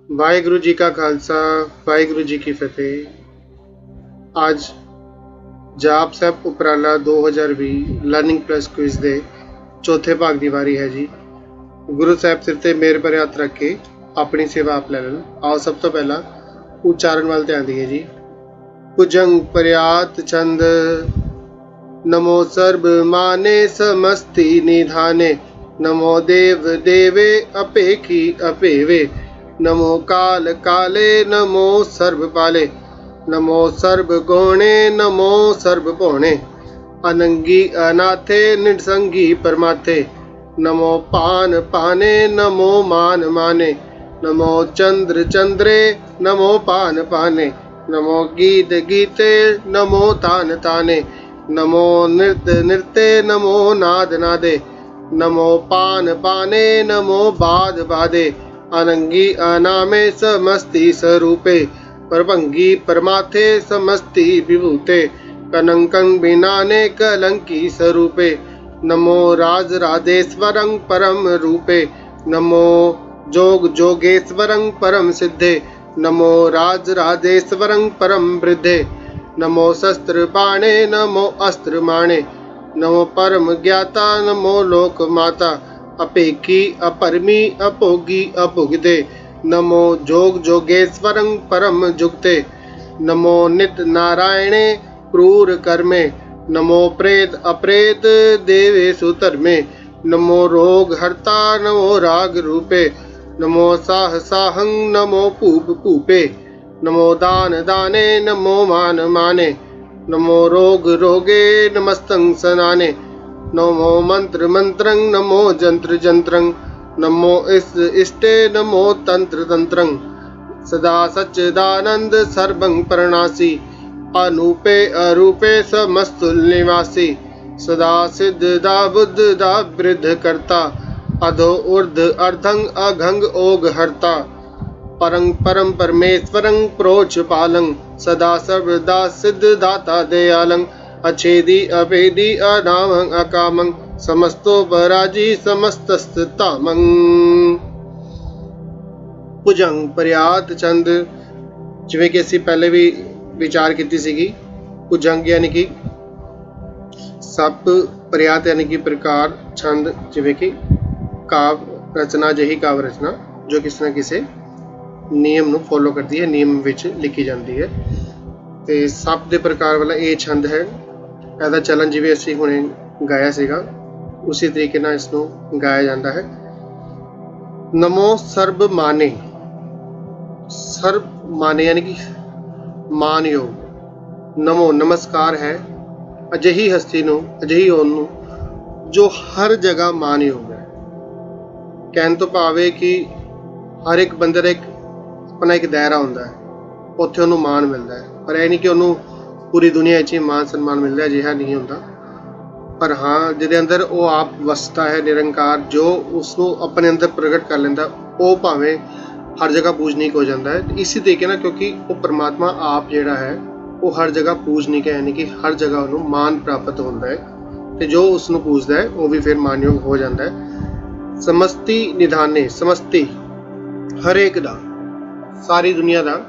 ਵਾਹਿਗੁਰੂ ਜੀ ਕਾ ਖਾਲਸਾ ਵਾਹਿਗੁਰੂ ਜੀ ਕੀ ਫਤਿਹ। ਅੱਜ ਜਾਪ ਸਾਹਿਬ ਉਪਰਾਲਾ 2020 ਲਰਨਿੰਗ ਪਲੱਸ ਕੁਇਜ਼ ਦੇ ਚੌਥੇ ਭਾਗ ਦੀ ਵਾਰੀ ਹੈ ਜੀ। ਗੁਰੂ ਸਾਹਿਬ ਸਿਰ ਤੇ ਮਿਹਰ ਭਰੇ ਹੱਥ ਰੱਖ ਕੇ ਆਪਣੀ ਸੇਵਾ ਆਪ ਲੈ ਲੈਣ। ਆਓ ਸਭ ਤੋਂ ਪਹਿਲਾਂ ਉਚਾਰਨ ਵੱਲ ਧਿਆਨ ਦਈਏ ਜੀ। ਭੁਜੰਗ ਪਰਿਆਤ ਚੰਦ ਨਮੋ ਸਰਬ ਮਾਨੇ ਸਮਸਤੀ ਨਿਧਾਨੇ ਨਮੋ ਦੇਵ ਦੇਵੇ ਅਪੇਖੀ ਅਪੇਵੇ नमो काल काले नमो सर्व पाले नमो सर्व गौणे नमो सर्व भोणे अनंगी अनाथे निसंगी परमाथे नमो पान पाने नमो मान माने नमो चंद्र चंद्रे नमो पान पाने नमो गीत गीते नमो तान ताने नमो नृत्य नृत्य नमो नाद नादे नमो पान पाने नमो बाद बादे अनंगी अनामे समस्ति स्वरूपे प्रभंगी परमाथे समस्ति विभूते कलंकं बिनाने कलंकी स्वरूपे नमो राज राजेश्वरं परम रूपे नमो जोग जोगेश्वरं परम सिद्धे नमो राज राजेश्वरं परम वृद्धे नमो शस्त्र पाणे नमो अस्त्र माणे नमो परम ज्ञाता नमो लोक माता अपेखी अपरमी अपोगी अपुगते नमो जोग जोगेश्वरं परम जुगते नमो नित नारायणे क्रूर कर्मे नमो प्रेत अप्रेत देवेषु धर्मे नमो रोग हर्ता नमो राग रूपे नमो साह साहं नमो भूप भूपे नमो दान दाने नमो मान माने नमो रोग रोगे नमस्तं सनाने नमो मंत्र मंत्रं नमो जंत्र जंत्रं नमो इष्टे नमो तंत्र तंत्रं सदा सच्चिदानंद सर्वं परनासी अनूपे अरूपे समस्तुल निवासी सदा सिद्धदा बुद्धदा वृद्ध करता अधो ऊर्ध अर्धं अघंग ओग हरता परं परम परमेश्वरं प्रोच पालं सदा सर्वदा सिद्धदाता दयालं अछेदी अभेदी अनामं अकामं समस्तो पराजी समस्तस्तामं। ਭੁਜੰਗ ਪਰਿਆਤ ਚੰਦ, ਜਿਵੇਂ ਕਿ ਅਸੀਂ ਪਹਿਲੇ ਵੀ ਵਿਚਾਰ ਕੀਤੀ ਸੀਗੀ। ਭੁਜੰਗ ਯਾਨੀ ਕਿ ਸੱਪ, ਪਰਿਆਤ ਯਾਨੀ ਕਿ ਪ੍ਰਕਾਰ, ਛੰਦ ਜਿਵੇਂ ਕਿ ਕਾਵ ਰਚਨਾ, ਜਿਹੀ ਕਾਵ ਰਚਨਾ ਜੋ ਕਿਸੇ ਨਾ ਕਿਸੇ ਨਿਯਮ ਨੂੰ ਫੋਲੋ ਕਰਦੀ ਹੈ, ਨਿਯਮ ਵਿੱਚ ਲਿਖੀ ਜਾਂਦੀ ਹੈ। ਤੇ ਸੱਪ ਦੇ ਪ੍ਰਕਾਰ ਵਾਲਾ ਇਹ ਛੰਦ ਹੈ। ਇਹਦਾ ਚਲਨ ਜਿਵੇਂ ਅਸੀਂ ਹੁਣੇ ਗਾਇਆ ਸੀਗਾ ਉਸੇ ਤਰੀਕੇ ਨਾਲ ਇਸ ਨੂੰ ਗਾਇਆ ਜਾਂਦਾ ਹੈ। ਨਮੋ ਸਰਬ ਮਾਨੇ, ਸਰਬ ਮਾਨੇ ਯਾਨੀ ਕਿ ਮਾਨਯੋਗ। ਨਮੋ ਨਮਸਕਾਰ ਹੈ ਅਜਿਹੀ ਹਸਤੀ ਨੂੰ, ਅਜਿਹੀ ਹੋਣ ਨੂੰ ਜੋ ਹਰ ਜਗ੍ਹਾ ਮਾਨਯੋਗ ਹੈ। ਕਹਿਣ ਤੋਂ ਭਾਵੇਂ ਕਿ ਹਰ ਇੱਕ ਬੰਦੇ ਦਾ ਇੱਕ ਆਪਣਾ ਇੱਕ ਦਾਇਰਾ ਹੁੰਦਾ ਹੈ, ਉੱਥੇ ਉਹਨੂੰ ਮਾਣ ਮਿਲਦਾ ਹੈ। ਪਰ ਇਹ ਨਹੀਂ ਕਿ ਉਹਨੂੰ ਪੂਰੀ ਦੁਨੀਆ 'ਚ ਹੀ ਮਾਨ ਸਨਮਾਨ ਮਿਲਦਾ, ਅਜਿਹਾ ਨਹੀਂ ਹੁੰਦਾ। ਪਰ ਹਾਂ, ਜਿਹਦੇ ਅੰਦਰ ਉਹ ਆਪ ਵਸਦਾ ਹੈ ਨਿਰੰਕਾਰ, ਜੋ ਉਸ ਨੂੰ ਆਪਣੇ ਅੰਦਰ ਪ੍ਰਗਟ ਕਰ ਲੈਂਦਾ, ਉਹ ਭਾਵੇਂ ਹਰ ਜਗ੍ਹਾ ਪੂਜਨੀਕ ਹੋ ਜਾਂਦਾ ਹੈ। ਇਸੇ ਤਰੀਕੇ ਨਾਲ, ਕਿਉਂਕਿ ਉਹ ਪਰਮਾਤਮਾ ਆਪ ਜਿਹੜਾ ਹੈ ਉਹ ਹਰ ਜਗ੍ਹਾ ਪੂਜਨੀਕ ਹੈ, ਯਾਨੀ ਕਿ ਹਰ ਜਗ੍ਹਾ ਉਹਨੂੰ ਮਾਨ ਪ੍ਰਾਪਤ ਹੁੰਦਾ ਹੈ ਅਤੇ ਜੋ ਉਸ ਨੂੰ ਪੂਜਦਾ ਹੈ ਉਹ ਵੀ ਫਿਰ ਮਾਨਯੋਗ ਹੋ ਜਾਂਦਾ ਹੈ। ਸਮਸਤੀ ਨਿਧਾਨੇ, ਸਮਸਤੀ ਹਰੇਕ ਦਾ, ਸਾਰੀ ਦੁਨੀਆ ਦਾ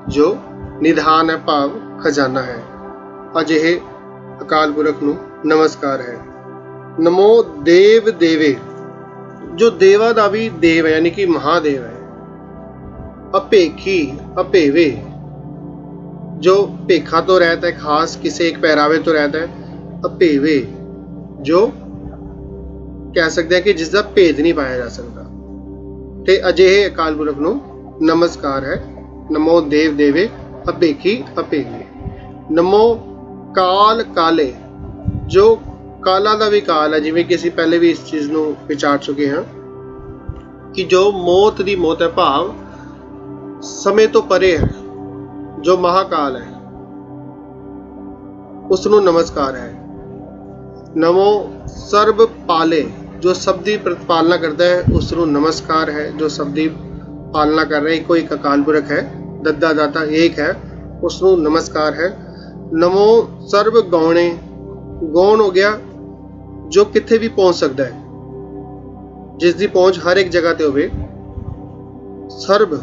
ਜੋ ਨਿਧਾਨ ਹੈ ਭਾਵ ਖਜ਼ਾਨਾ ਹੈ, ਅਜਿਹੇ ਅਕਾਲ ਪੁਰਖ ਨੂੰ ਨਮਸਕਾਰ ਹੈ। ਨਮੋ ਦੇਵ ਦੇਵੇ, ਜੋ ਦੇਵਾ ਦਾ ਵੀ ਦੇਵ ਹੈ ਯਾਨੀ ਕਿ ਮਹਾਦੇਵ ਹੈ। ਅਪੇਖੀ ਅਪੇਵੇ, ਜੋ ਭੇਖਾਂ ਤੋਂ ਰਹਿਤ ਹੈ, ਖਾਸ ਕਿਸੇ ਇੱਕ ਪਹਿਰਾਵੇ ਤੋਂ ਰਹਿਤ ਹੈ। ਅਪੇਵੇ, ਜੋ ਕਹਿ ਸਕਦੇ ਹਾਂ ਕਿ ਜਿਸ ਦਾ ਭੇਦ ਨਹੀਂ ਪਾਇਆ ਜਾ ਸਕਦਾ। ਤੇ ਅਜਿਹੇ ਅਕਾਲ ਪੁਰਖ ਨੂੰ ਨਮਸਕਾਰ ਹੈ। ਨਮੋ ਦੇਵ ਦੇਵੇ ਅਪੇਖੀ ਅਪੇਵੇ। ਨਮੋ ਕਾਲ ਕਾਲੇ, ਜੋ ਕਾਲਾਂ ਦਾ ਵੀ ਕਾਲ ਹੈ, ਜਿਵੇਂ ਕਿ ਅਸੀਂ ਪਹਿਲੇ ਵੀ ਇਸ ਚੀਜ਼ ਨੂੰ ਵਿਚਾਰ ਚੁੱਕੇ ਹਾਂ ਕਿ ਜੋ ਮੌਤ ਦੀ ਮੌਤ ਹੈ ਭਾਵ ਸਮੇਂ ਤੋਂ ਪਰੇ ਹੈ, ਜੋ ਮਹਾਕਾਲ ਹੈ, ਉਸ ਨੂੰ ਨਮਸਕਾਰ ਹੈ। ਨਮੋ ਸਰਬ ਪਾਲੇ, ਜੋ ਸਭ ਦੀ ਪ੍ਰਤਪਾਲਨਾ ਕਰਦਾ ਹੈ, ਉਸ ਨੂੰ ਨਮਸਕਾਰ ਹੈ। ਜੋ ਸਭ ਦੀ ਪਾਲਣਾ ਕਰ ਰਿਹਾ ਇੱਕੋ ਇੱਕ ਅਕਾਲ ਪੁਰਖ ਹੈ, ਦੱਦਾ ਦਾਤਾ ਏਕ ਹੈ, ਉਸ ਨੂੰ ਨਮਸਕਾਰ ਹੈ। ਨਮੋ ਸਰਬ ਗੌਣੇ, ਗੌਣ ਹੋ ਗਿਆ ਜੋ ਕਿੱਥੇ ਵੀ ਪਹੁੰਚ ਸਕਦਾ ਹੈ, ਜਿਸ ਦੀ ਪਹੁੰਚ ਹਰ ਇੱਕ ਜਗ੍ਹਾ ਤੇ ਹੋਵੇ। ਸਰਬ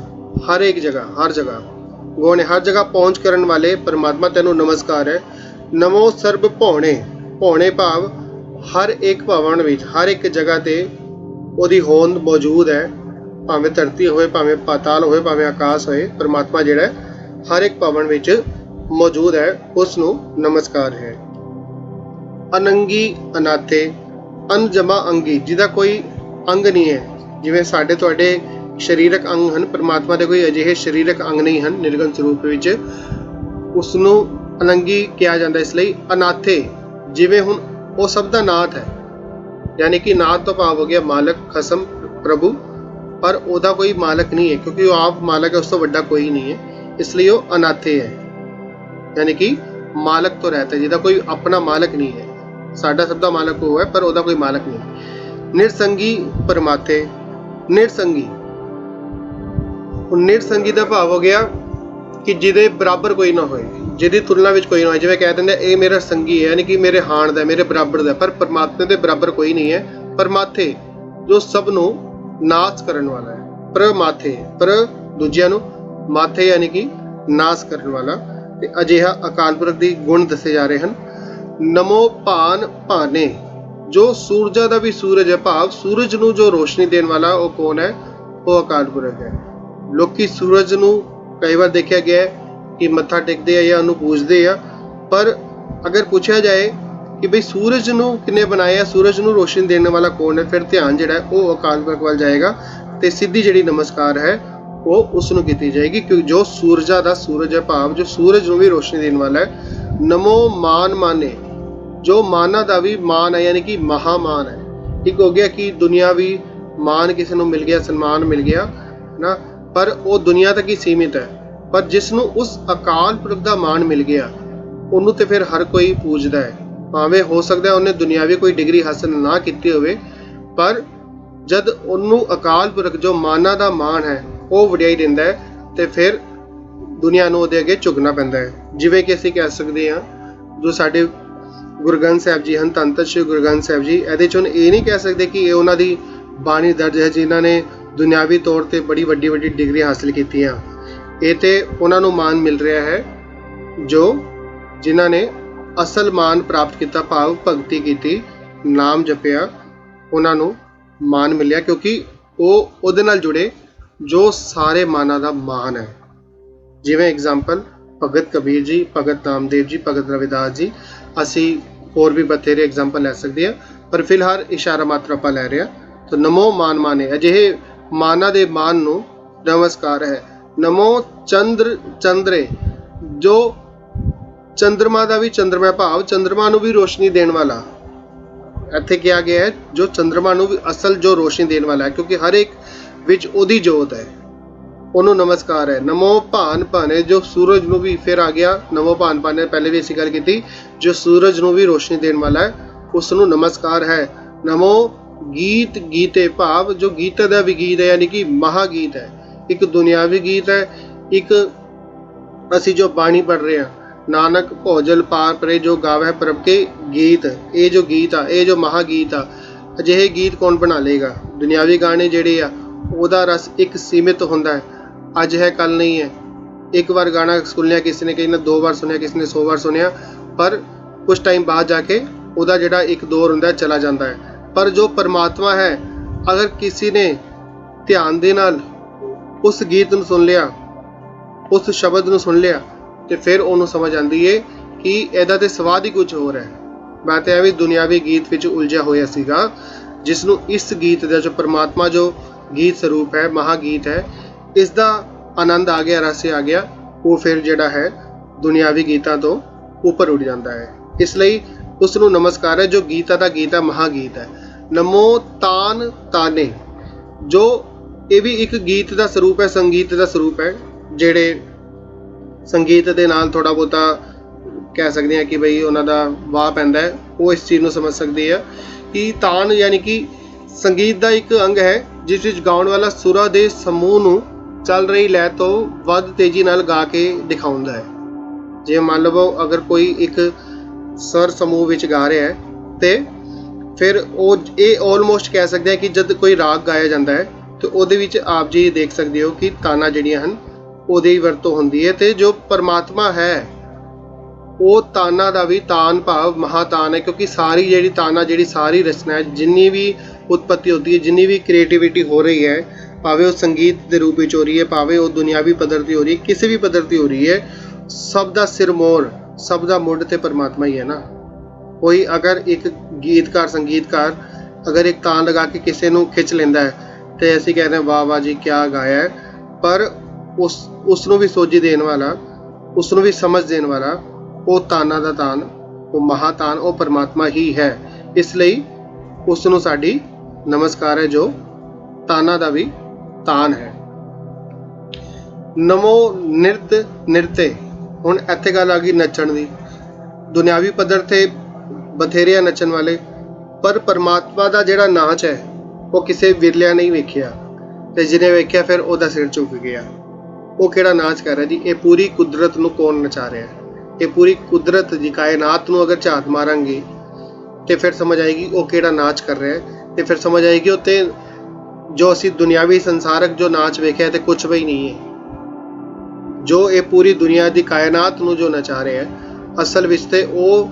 ਹਰ ਇੱਕ ਜਗ੍ਹਾ, ਹਰ ਜਗ੍ਹਾ ਗੌਣ ਹੈ, ਹਰ ਜਗ੍ਹਾ ਪਹੁੰਚ ਕਰਨ ਵਾਲੇ ਪਰਮਾਤਮਾ ਤੈਨੂੰ ਨਮਸਕਾਰ ਹੈ। ਨਮੋ ਸਰਬ ਭਉਣੇ, ਭਉਣੇ ਭਾਵ ਹਰ ਇੱਕ ਭਵਨ ਵਿੱਚ, ਹਰ ਇੱਕ ਜਗ੍ਹਾ ਤੇ ਉਹਦੀ ਹੋਂਦ ਮੌਜੂਦ ਹੈ, ਭਾਵੇਂ ਧਰਤੀ ਹੋਵੇ, ਭਾਵੇਂ ਪਾਤਾਲ ਹੋਵੇ, ਭਾਵੇਂ ਆਕਾਸ਼ ਹੋਏ, ਪਰਮਾਤਮਾ ਜਿਹੜਾ ਹੈ ਹਰ ਇੱਕ ਭਵਨ ਵਿੱਚ ਮੌਜੂਦ ਹੈ, ਉਸ ਨੂੰ ਨਮਸਕਾਰ ਹੈ। ਅਨੰਗੀ ਅਨਾਥੇ, ਅਨ ਜਮਾ ਅੰਗੀ, ਜਿਹਦਾ ਕੋਈ ਅੰਗ ਨਹੀਂ ਹੈ, ਜਿਵੇਂ ਸਾਡੇ ਤੁਹਾਡੇ ਸਰੀਰਕ ਅੰਗ ਹਨ, ਪਰਮਾਤਮਾ ਦੇ ਕੋਈ ਅਜਿਹੇ ਸਰੀਰਕ ਅੰਗ ਨਹੀਂ ਹਨ ਨਿਰਗੁਣ ਸਰੂਪ ਵਿੱਚ, ਉਸ ਨੂੰ ਅਨੰਗੀ ਕਿਹਾ ਜਾਂਦਾ। ਇਸ ਲਈ ਅਨਾਥੇ, ਜਿਵੇਂ ਹੁਣ ਉਹ ਸਭ ਦਾ ਨਾਥ ਹੈ, ਯਾਨੀ ਕਿ ਨਾਥ ਤੋਂ ਭਾਵ ਹੋ ਗਿਆ ਮਾਲਕ, ਖਸਮ, ਪ੍ਰਭੂ, ਪਰ ਉਹਦਾ ਕੋਈ ਮਾਲਕ ਨਹੀਂ ਹੈ, ਕਿਉਂਕਿ ਉਹ ਆਪ ਮਾਲਕ ਹੈ, ਉਸ ਤੋਂ ਵੱਡਾ ਕੋਈ ਨਹੀਂ ਹੈ, ਇਸ ਲਈ ਉਹ ਅਨਾਥੇ ਹੈ, ਯਾਨੀ ਕਿ ਮਾਲਕ ਤੋਂ ਰਹਿਤ ਹੈ, ਜਿਹਦਾ ਕੋਈ ਆਪਣਾ ਮਾਲਕ ਨਹੀਂ ਹੈ। ਸਾਡਾ ਸਭ ਦਾ ਮਾਲਕ ਉਹ ਹੈ, ਪਰ ਉਹਦਾ ਕੋਈ ਮਾਲਕ ਨਹੀਂ। ਨਿਰਸੰਗੀ ਪਰਮਾਥੇ, ਨਿਰਸੰਗੀ, ਨਿਰਸੰਗੀ ਦਾ ਭਾਵ ਹੋ ਗਿਆ ਕਿ ਜਿਹਦੇ ਬਰਾਬਰ ਕੋਈ ਨਾ ਹੋਏ, ਜਿਹਦੀ ਤੁਲਨਾ ਵਿੱਚ ਕੋਈ ਨਾ ਹੋਏ। ਜਿਵੇਂ ਕਹਿ ਦਿੰਦੇ ਇਹ ਮੇਰਾ ਸੰਗੀ ਹੈ, ਯਾਨੀ ਕਿ ਮੇਰੇ ਹਾਣ ਦਾ, ਮੇਰੇ ਬਰਾਬਰ ਦਾ, ਪਰ ਪਰਮਾਤਮਾ ਦੇ ਬਰਾਬਰ ਕੋਈ ਨਹੀਂ ਹੈ। ਪਰਮਾਥੇ, ਜੋ ਸਭ ਨੂੰ ਨਾਸ਼ ਕਰਨ ਵਾਲਾ ਹੈ। ਪ੍ਰਮਾਥੇ, ਪਰ ਦੂਜਿਆਂ ਨੂੰ, ਮਾਥੇ ਯਾਨੀ ਕਿ ਨਾਸ਼ ਕਰਨ ਵਾਲਾ। ਤੇ ਅਜਿਹਾ ਅਕਾਲ ਪੁਰਖ ਦੀ ਗੁਣ ਦੱਸੇ ਜਾ ਰਹੇ ਹਨ। ਨਮੋ ਭਾਨ ਭਾਨੇ, ਜੋ ਸੂਰਜਾਂ ਦਾ ਵੀ ਸੂਰਜ ਹੈ, ਭਾਵ ਸੂਰਜ ਨੂੰ ਜੋ ਰੋਸ਼ਨੀ ਦੇਣ ਵਾਲਾ, ਉਹ ਕੌਣ ਹੈ? ਉਹ ਅਕਾਲ ਪੁਰਖ ਹੈ। ਲੋਕੀ ਸੂਰਜ ਨੂੰ ਕਈ ਵਾਰ ਦੇਖਿਆ ਗਿਆ ਕਿ ਮੱਥਾ ਟੇਕਦੇ ਆ ਜਾਂ ਉਹਨੂੰ ਪੂਜਦੇ ਆ, ਪਰ ਅਗਰ ਪੁੱਛਿਆ ਜਾਏ ਕਿ ਬਈ ਸੂਰਜ ਨੂੰ ਕਿਹਨੇ ਬਣਾਇਆ, ਸੂਰਜ ਨੂੰ ਰੋਸ਼ਨੀ ਦੇਣ ਵਾਲਾ ਕੌਣ ਹੈ, ਫਿਰ ਧਿਆਨ ਜਿਹੜਾ ਹੈ ਉਹ ਅਕਾਲ ਪੁਰਖ ਵੱਲ ਜਾਏਗਾ ਤੇ ਸਿੱਧੀ ਜਿਹੜੀ ਨਮਸਕਾਰ ਹੈ ਉਹ ਉਸ ਨੂੰ ਕੀਤੀ ਜਾਏਗੀ, ਕਿਉਂਕਿ ਜੋ ਸੂਰਜਾਂ ਦਾ ਸੂਰਜ ਹੈ, ਭਾਵ ਜੋ ਸੂਰਜ ਨੂੰ ਵੀ ਰੋਸ਼ਨੀ ਦੇਣ ਵਾਲਾ ਹੈ। ਨਮੋ ਮਾਨ ਮਾਨੇ, ਜੋ ਮਾਨਾਂ ਦਾ ਵੀ ਮਾਨ ਹੈ, ਯਾਨੀ ਕਿ ਮਹਾਮਾਨ ਹੈ। ਇੱਕ ਹੋ ਗਿਆ ਕਿ ਦੁਨਿਆਵੀ ਮਾਨ ਕਿਸੇ ਨੂੰ ਮਿਲ ਗਿਆ, ਸਨਮਾਨ ਮਿਲ ਗਿਆ ਨਾ, ਪਰ ਉਹ ਦੁਨੀਆ ਤੱਕ ਹੀ ਸੀਮਿਤ ਹੈ। ਪਰ ਜਿਸ ਨੂੰ ਉਸ ਅਕਾਲ ਪੁਰਖ ਦਾ ਮਾਣ ਮਿਲ ਗਿਆ, ਉਹਨੂੰ ਤੇ ਫਿਰ ਹਰ ਕੋਈ ਪੂਜਦਾ ਹੈ, ਭਾਵੇਂ ਹੋ ਸਕਦਾ ਉਹਨੇ ਦੁਨਿਆਵੀ ਕੋਈ ਡਿਗਰੀ ਹਾਸਲ ਨਾ ਕੀਤੀ ਹੋਵੇ, ਪਰ ਜਦ ਉਹਨੂੰ ਅਕਾਲ ਪੁਰਖ ਜੋ ਮਾਨਾਂ ਦਾ ਮਾਣ ਹੈ ਉਹ ਵਡਿਆਈ ਦਿੰਦਾ ਹੈ, ਤੇ ਫਿਰ ਦੁਨੀਆ ਨੂੰ ਉਹਦੇ ਅੱਗੇ ਝੁਕਣਾ ਪੈਂਦਾ ਹੈ। ਜਿਵੇਂ ਕਿ ਅਸੀਂ ਕਹਿ ਸਕਦੇ ਹਾਂ, ਜੋ ਸਾਡੇ ਗੁਰੂ ਗ੍ਰੰਥ ਸਾਹਿਬ ਜੀ ਹਨ, ਧੰਨ ਧੰਨ ਸ਼੍ਰੀ ਗੁਰੂ ਗ੍ਰੰਥ ਸਾਹਿਬ ਜੀ, ਇਹਦੇ 'ਚ ਹੁਣ ਇਹ ਨਹੀਂ ਕਹਿ ਸਕਦੇ ਕਿ ਇਹ ਉਹਨਾਂ ਦੀ ਬਾਣੀ ਦਰਜ ਹੈ ਜਿਨ੍ਹਾਂ ਨੇ ਦੁਨਿਆਵੀ ਤੌਰ ਤੇ ਬੜੀ ਵੱਡੀ ਵੱਡੀ ਡਿਗਰੀ ਹਾਸਲ ਕੀਤੀਆਂ। ਇਹ ਤੇ ਉਹਨਾਂ ਨੂੰ ਮਾਣ ਮਿਲ ਰਿਹਾ ਹੈ ਜੋ ਜਿਨ੍ਹਾਂ ਨੇ ਅਸਲ ਮਾਣ ਪ੍ਰਾਪਤ ਕੀਤਾ, ਭਾਵ ਭਗਤੀ ਕੀਤੀ, ਨਾਮ ਜਪਿਆ, ਉਹਨਾਂ ਨੂੰ ਮਾਣ ਮਿਲਿਆ, ਕਿਉਂਕਿ ਉਹ ਉਹਦੇ ਨਾਲ ਜੁੜੇ ਜੋ ਸਾਰੇ ਮਾਨਾਂ ਦਾ ਮਾਣ ਹੈ। ਜਿਵੇਂ ਐਗਜ਼ਾਮਪਲ ਭਗਤ ਕਬੀਰ ਜੀ, ਭਗਤ ਨਾਮਦੇਵ ਜੀ, ਭਗਤ ਰਵਿਦਾਸ ਜੀ, ਅਸੀਂ ਹੋਰ ਵੀ ਬਥੇਰੇ ਐਗਜ਼ਾਮਪਲ ਲੈ ਸਕਦੇ ਹਾਂ, ਪਰ ਫਿਲਹਾਲ ਇਸ਼ਾਰਾ ਮਾਤਰ ਆਪਾਂ ਲੈ ਰਹੇ ਹਾਂ। ਤਾਂ ਨਮੋ ਮਾਨ ਮਾਨੇ, ਅਜਿਹੇ ਮਾਨਾਂ ਦੇ ਮਾਨ ਨੂੰ ਨਮਸਕਾਰ ਹੈ। ਨਮੋ ਚੰਦਰ ਚੰਦਰੇ, ਜੋ ਚੰਦਰਮਾ ਦਾ ਵੀ ਚੰਦਰਮਾ, ਭਾਵ ਚੰਦਰਮਾ ਨੂੰ ਵੀ ਰੋਸ਼ਨੀ ਦੇਣ ਵਾਲਾ। ਇੱਥੇ ਕਿਹਾ ਗਿਆ ਹੈ ਜੋ ਚੰਦਰਮਾ ਨੂੰ ਵੀ ਅਸਲ ਜੋ ਰੋਸ਼ਨੀ ਦੇਣ ਵਾਲਾ ਹੈ, ਕਿਉਂਕਿ ਹਰ ਇੱਕ ਵਿੱਚ ਉਹਦੀ ਜੋਤ ਹੈ, ਉਹਨੂੰ ਨਮਸਕਾਰ ਹੈ। ਨਮੋ ਭਾਨ ਭਾਨੇ, ਜੋ ਸੂਰਜ ਨੂੰ ਵੀ, ਫਿਰ ਆ ਗਿਆ ਨਮੋ ਭਾਨ ਭਾਨੇ, ਪਹਿਲੇ ਵੀ ਅਸੀਂ ਗੱਲ ਕੀਤੀ, ਜੋ ਸੂਰਜ ਨੂੰ ਵੀ ਰੋਸ਼ਨੀ ਦੇਣ ਵਾਲਾ ਹੈ, ਉਸ ਨੂੰ ਨਮਸਕਾਰ ਹੈ। ਨਮੋ ਗੀਤ ਗੀਤੇ, ਭਾਵ ਜੋ ਗੀਤ ਦਾ ਵੀ ਗੀਤ ਹੈ, ਯਾਨੀ ਕਿ ਮਹਾਗੀਤ ਹੈ। ਇੱਕ ਦੁਨਿਆਵੀ ਗੀਤ ਹੈ, ਇੱਕ ਅਸੀਂ ਜੋ ਬਾਣੀ ਪੜ੍ਹ ਰਹੇ ਹਾਂ, ਨਾਨਕ ਭੋਜਲ ਪਾਰ ਪਰੇ ਜੋ ਗਾਵੇ ਪ੍ਰਭ ਕੇ ਗੀਤ, ਇਹ ਜੋ ਗੀਤ ਆ, ਇਹ ਜੋ ਮਹਾਗੀਤ ਆ, ਅਜਿਹੇ ਗੀਤ ਕੌਣ ਬਣਾ ਲੇਗਾ? ਦੁਨਿਆਵੀ ਗਾਣੇ ਜਿਹੜੇ ਆ ਉਹਦਾ ਰਸ ਇੱਕ ਸੀਮਿਤ ਹੁੰਦਾ ਹੈ, ਅੱਜ ਹੈ ਕੱਲ ਨਹੀਂ ਹੈ। ਇੱਕ ਵਾਰ ਗਾਣਾ ਸੁਣਿਆ ਕਿਸੇ ਨੇ, ਕਿਸੇ ਨੇ 2 ਵਾਰ ਸੁਣਿਆ, ਕਿਸੇ ਨੇ 100 ਵਾਰ ਸੁਣਿਆ, ਪਰ ਕੁਛ ਟਾਈਮ ਬਾਅਦ ਜਾ ਕੇ ਉਹਦਾ ਜਿਹੜਾ ਇੱਕ ਦੌਰ ਹੁੰਦਾ ਚਲਾ ਜਾਂਦਾ ਹੈ। ਪਰ ਜੋ ਪਰਮਾਤਮਾ ਹੈ, ਅਗਰ ਕਿਸੇ ਨੇ ਧਿਆਨ ਦੇ ਨਾਲ ਉਸ ਗੀਤ ਨੂੰ ਸੁਣ ਲਿਆ, ਉਸ ਸ਼ਬਦ ਨੂੰ ਸੁਣ ਲਿਆ, ਤੇ ਫਿਰ ਉਹਨੂੰ ਸਮਝ ਆਉਂਦੀ ਹੈ ਕਿ ਇਹਦਾ ਤੇ ਸਵਾਦ ਹੀ ਕੁਝ ਹੋਰ ਹੈ। ਮੈਂ ਤਾਂ ਐਵੇਂ ਦੁਨਿਆਵੀ ਗੀਤ ਵਿੱਚ ਉਲਝਿਆ ਹੋਇਆ ਸੀਗਾ, ਜਿਸ ਨੂੰ ਇਸ ਗੀਤ ਦਾ ਜੋ ਪਰਮਾਤਮਾ ਜੋ ਗੀਤ ਸਰੂਪ ਹੈ, ਮਹਾਗੀਤ ਹੈ, ਇਸ ਦਾ ਆਨੰਦ ਆ ਗਿਆ, ਰਸ ਆ ਗਿਆ, ਉਹ ਫਿਰ ਜਿਹੜਾ ਹੈ ਦੁਨਿਆਵੀ ਗੀਤਾਂ ਤੋਂ ਉੱਪਰ ਉੱਡ ਜਾਂਦਾ ਹੈ। ਇਸ ਲਈ ਉਸ ਨੂੰ ਨਮਸਕਾਰ ਹੈ ਜੋ ਗੀਤਾ ਦਾ ਗੀਤ ਹੈ, ਮਹਾਗੀਤ ਹੈ। ਨਮੋ ਤਾਨ ਤਾਨੇ, ਜੋ ਇਹ ਵੀ ਇੱਕ ਗੀਤ ਦਾ ਸਰੂਪ ਹੈ, ਸੰਗੀਤ ਦਾ ਸਰੂਪ ਹੈ। ਜਿਹੜੇ ਸੰਗੀਤ ਦੇ ਨਾਲ ਥੋੜ੍ਹਾ ਬਹੁਤਾ ਕਹਿ ਸਕਦੇ ਹਾਂ ਕਿ ਬਈ ਉਹਨਾਂ ਦਾ ਵਾਹ ਪੈਂਦਾ ਹੈ, ਉਹ ਇਸ ਚੀਜ਼ ਨੂੰ ਸਮਝ ਸਕਦੇ ਆ ਕਿ ਤਾਨ ਯਾਨੀ ਕਿ ਸੰਗੀਤ ਦਾ ਇੱਕ ਅੰਗ ਹੈ, ਜਿਸ ਵਿੱਚ ਗਾਉਣ ਵਾਲਾ ਸੁਰਾਂ ਦੇ ਸਮੂਹ ਨੂੰ ਚੱਲ ਰਹੀ ਲੈਅ ਤੋਂ ਵੱਧ ਤੇਜ਼ੀ ਨਾਲ ਗਾ ਕੇ ਦਿਖਾਉਂਦਾ ਹੈ। ਜੇ ਮੰਨ ਲਵੋ ਅਗਰ ਕੋਈ ਇੱਕ ਸਵਰ ਸਮੂਹ ਵਿੱਚ ਗਾ ਰਿਹਾ ਹੈ, ਤੇ ਫਿਰ ਉਹ ਇਹ ਆਲਮੋਸਟ ਕਹਿ ਸਕਦੇ ਹਾਂ ਕਿ ਜਦ ਕੋਈ ਰਾਗ ਗਾਇਆ ਜਾਂਦਾ ਹੈ ਤੇ ਉਹਦੇ ਵਿੱਚ ਆਪ ਜੀ ਦੇਖ ਸਕਦੇ ਹੋ ਕਿ ਤਾਨਾਂ ਜਿਹੜੀਆਂ ਹਨ ਉਹਦੀ ਵਰਤੋਂ ਹੁੰਦੀ ਹੈ। ਤੇ ਜੋ ਪਰਮਾਤਮਾ ਹੈ ਉਹ ਤਾਨਾਂ ਦਾ ਵੀ ਤਾਨ ਭਾਵ ਮਹਾਤਾਨ ਹੈ, ਕਿਉਂਕਿ ਸਾਰੀ ਜਿਹੜੀ ਤਾਨਾਂ ਜਿਹੜੀ ਸਾਰੀ ਰਚਨਾ ਹੈ, ਜਿੰਨੀ ਵੀ ਉਤਪत्ति ਹੁੰਦੀ ਹੈ, ਜਿੰਨੀ ਵੀ ਕ੍ਰੀਏਟੀਵਿਟੀ ਹੋ ਰਹੀ ਹੈ, ਭਾਵੇਂ ਉਹ ਸੰਗੀਤ ਦੇ ਰੂਪ ਵਿੱਚ ਹੋ ਰਹੀ ਹੈ, ਭਾਵੇਂ ਉਹ ਦੁਨਿਆਵੀ ਪੱਧਰ ਤੇ ਹੋ ਰਹੀ ਹੈ, ਕਿਸੇ ਵੀ ਪੱਧਰ ਤੇ ਹੋ ਰਹੀ ਹੈ, ਸਭ ਦਾ ਸਿਰਮੌਰ ਸਭ ਦਾ ਮੁੱਢ ਤੇ ਪਰਮਾਤਮਾ ਹੀ ਹੈ ਨਾ। ਕੋਈ ਅਗਰ ਇੱਕ ਗੀਤਕਾਰ ਸੰਗੀਤਕਾਰ ਅਗਰ ਇੱਕ ਤਾਨ ਲਗਾ ਕੇ ਕਿਸੇ ਨੂੰ ਖਿੱਚ ਲੈਂਦਾ ਹੈ ਤੇ ਅਸੀਂ ਕਹਿੰਦੇ ਹਾਂ ਵਾਹ ਵਾਹ ਜੀ ਕਿਆ ਗਾਇਆ ਹੈ, ਪਰ ਉਸ ਨੂੰ ਵੀ ਸੋਝੀ ਦੇਣ ਵਾਲਾ, ਉਸ ਨੂੰ ਵੀ ਸਮਝ ਦੇਣ ਵਾਲਾ ਉਹ ਤਾਨਾਂ ਦਾ ਤਾਨ, ਉਹ ਮਹਾਤਾਨ, ਉਹ ਪਰਮਾਤਮਾ ਹੀ ਹੈ। ਇਸ ਲਈ ਉਸ ਨੂੰ ਸਾਡੀ ਨਮਸਕਾਰ ਹੈ ਜੋ ਤਾਨਾਂ ਦਾ ਵੀ ਤਾਨ ਹੈ। ਨਮੋ ਨਿਰਤ ਨਿਰਤੇ। ਹੁਣ ਇੱਥੇ ਗੱਲ ਆ ਗਈ ਨੱਚਣ ਦੀ। ਦੁਨਿਆਵੀ ਪੱਧਰ ਤੇ ਬਥੇਰੇ ਨੱਚਣ ਵਾਲੇ, ਪਰ ਪਰਮਾਤਮਾ ਦਾ ਜਿਹੜਾ ਨਾਚ ਹੈ ਉਹ ਕਿਸੇ ਵਿਰਲਿਆਂ ਨਹੀਂ ਵੇਖਿਆ, ਤੇ ਜਿਹਨੇ ਵੇਖਿਆ ਫਿਰ ਉਹਦਾ ਸਿਰ ਝੁਕ ਗਿਆ। ਉਹ ਕਿਹੜਾ ਨਾਚ ਕਰ ਰਿਹਾ ਜੀ? ਇਹ ਪੂਰੀ ਕੁਦਰਤ ਨੂੰ ਕੌਣ ਨਚਾ ਰਿਹਾ? ਇਹ ਪੂਰੀ ਕੁਦਰਤ ਦੀ ਕਾਇਨਾਤ ਨੂੰ ਅਗਰ ਝਾਤ ਮਾਰਾਂਗੇ ਤੇ ਫਿਰ ਸਮਝ ਆਏਗੀ ਉਹ ਕਿਹੜਾ ਨਾਚ ਕਰ ਰਿਹਾ ਹੈ, ਤੇ ਫਿਰ ਸਮਝ ਆਏਗੀ ਉੱਤੇ ਜੋ ਅਸੀਂ ਦੁਨਿਆਵੀ ਸੰਸਾਰਕ ਜੋ ਨਾਚ ਵੇਖਿਆ ਤੇ ਕੁਛ ਵੀ ਨਹੀਂ ਹੈ। ਜੋ ਇਹ ਪੂਰੀ ਦੁਨੀਆ ਦੀ ਕਾਇਨਾਤ ਨੂੰ ਜੋ ਨਚਾ ਰਿਹਾ ਹੈ, ਅਸਲ ਵਿੱਚ ਤੇ ਉਹ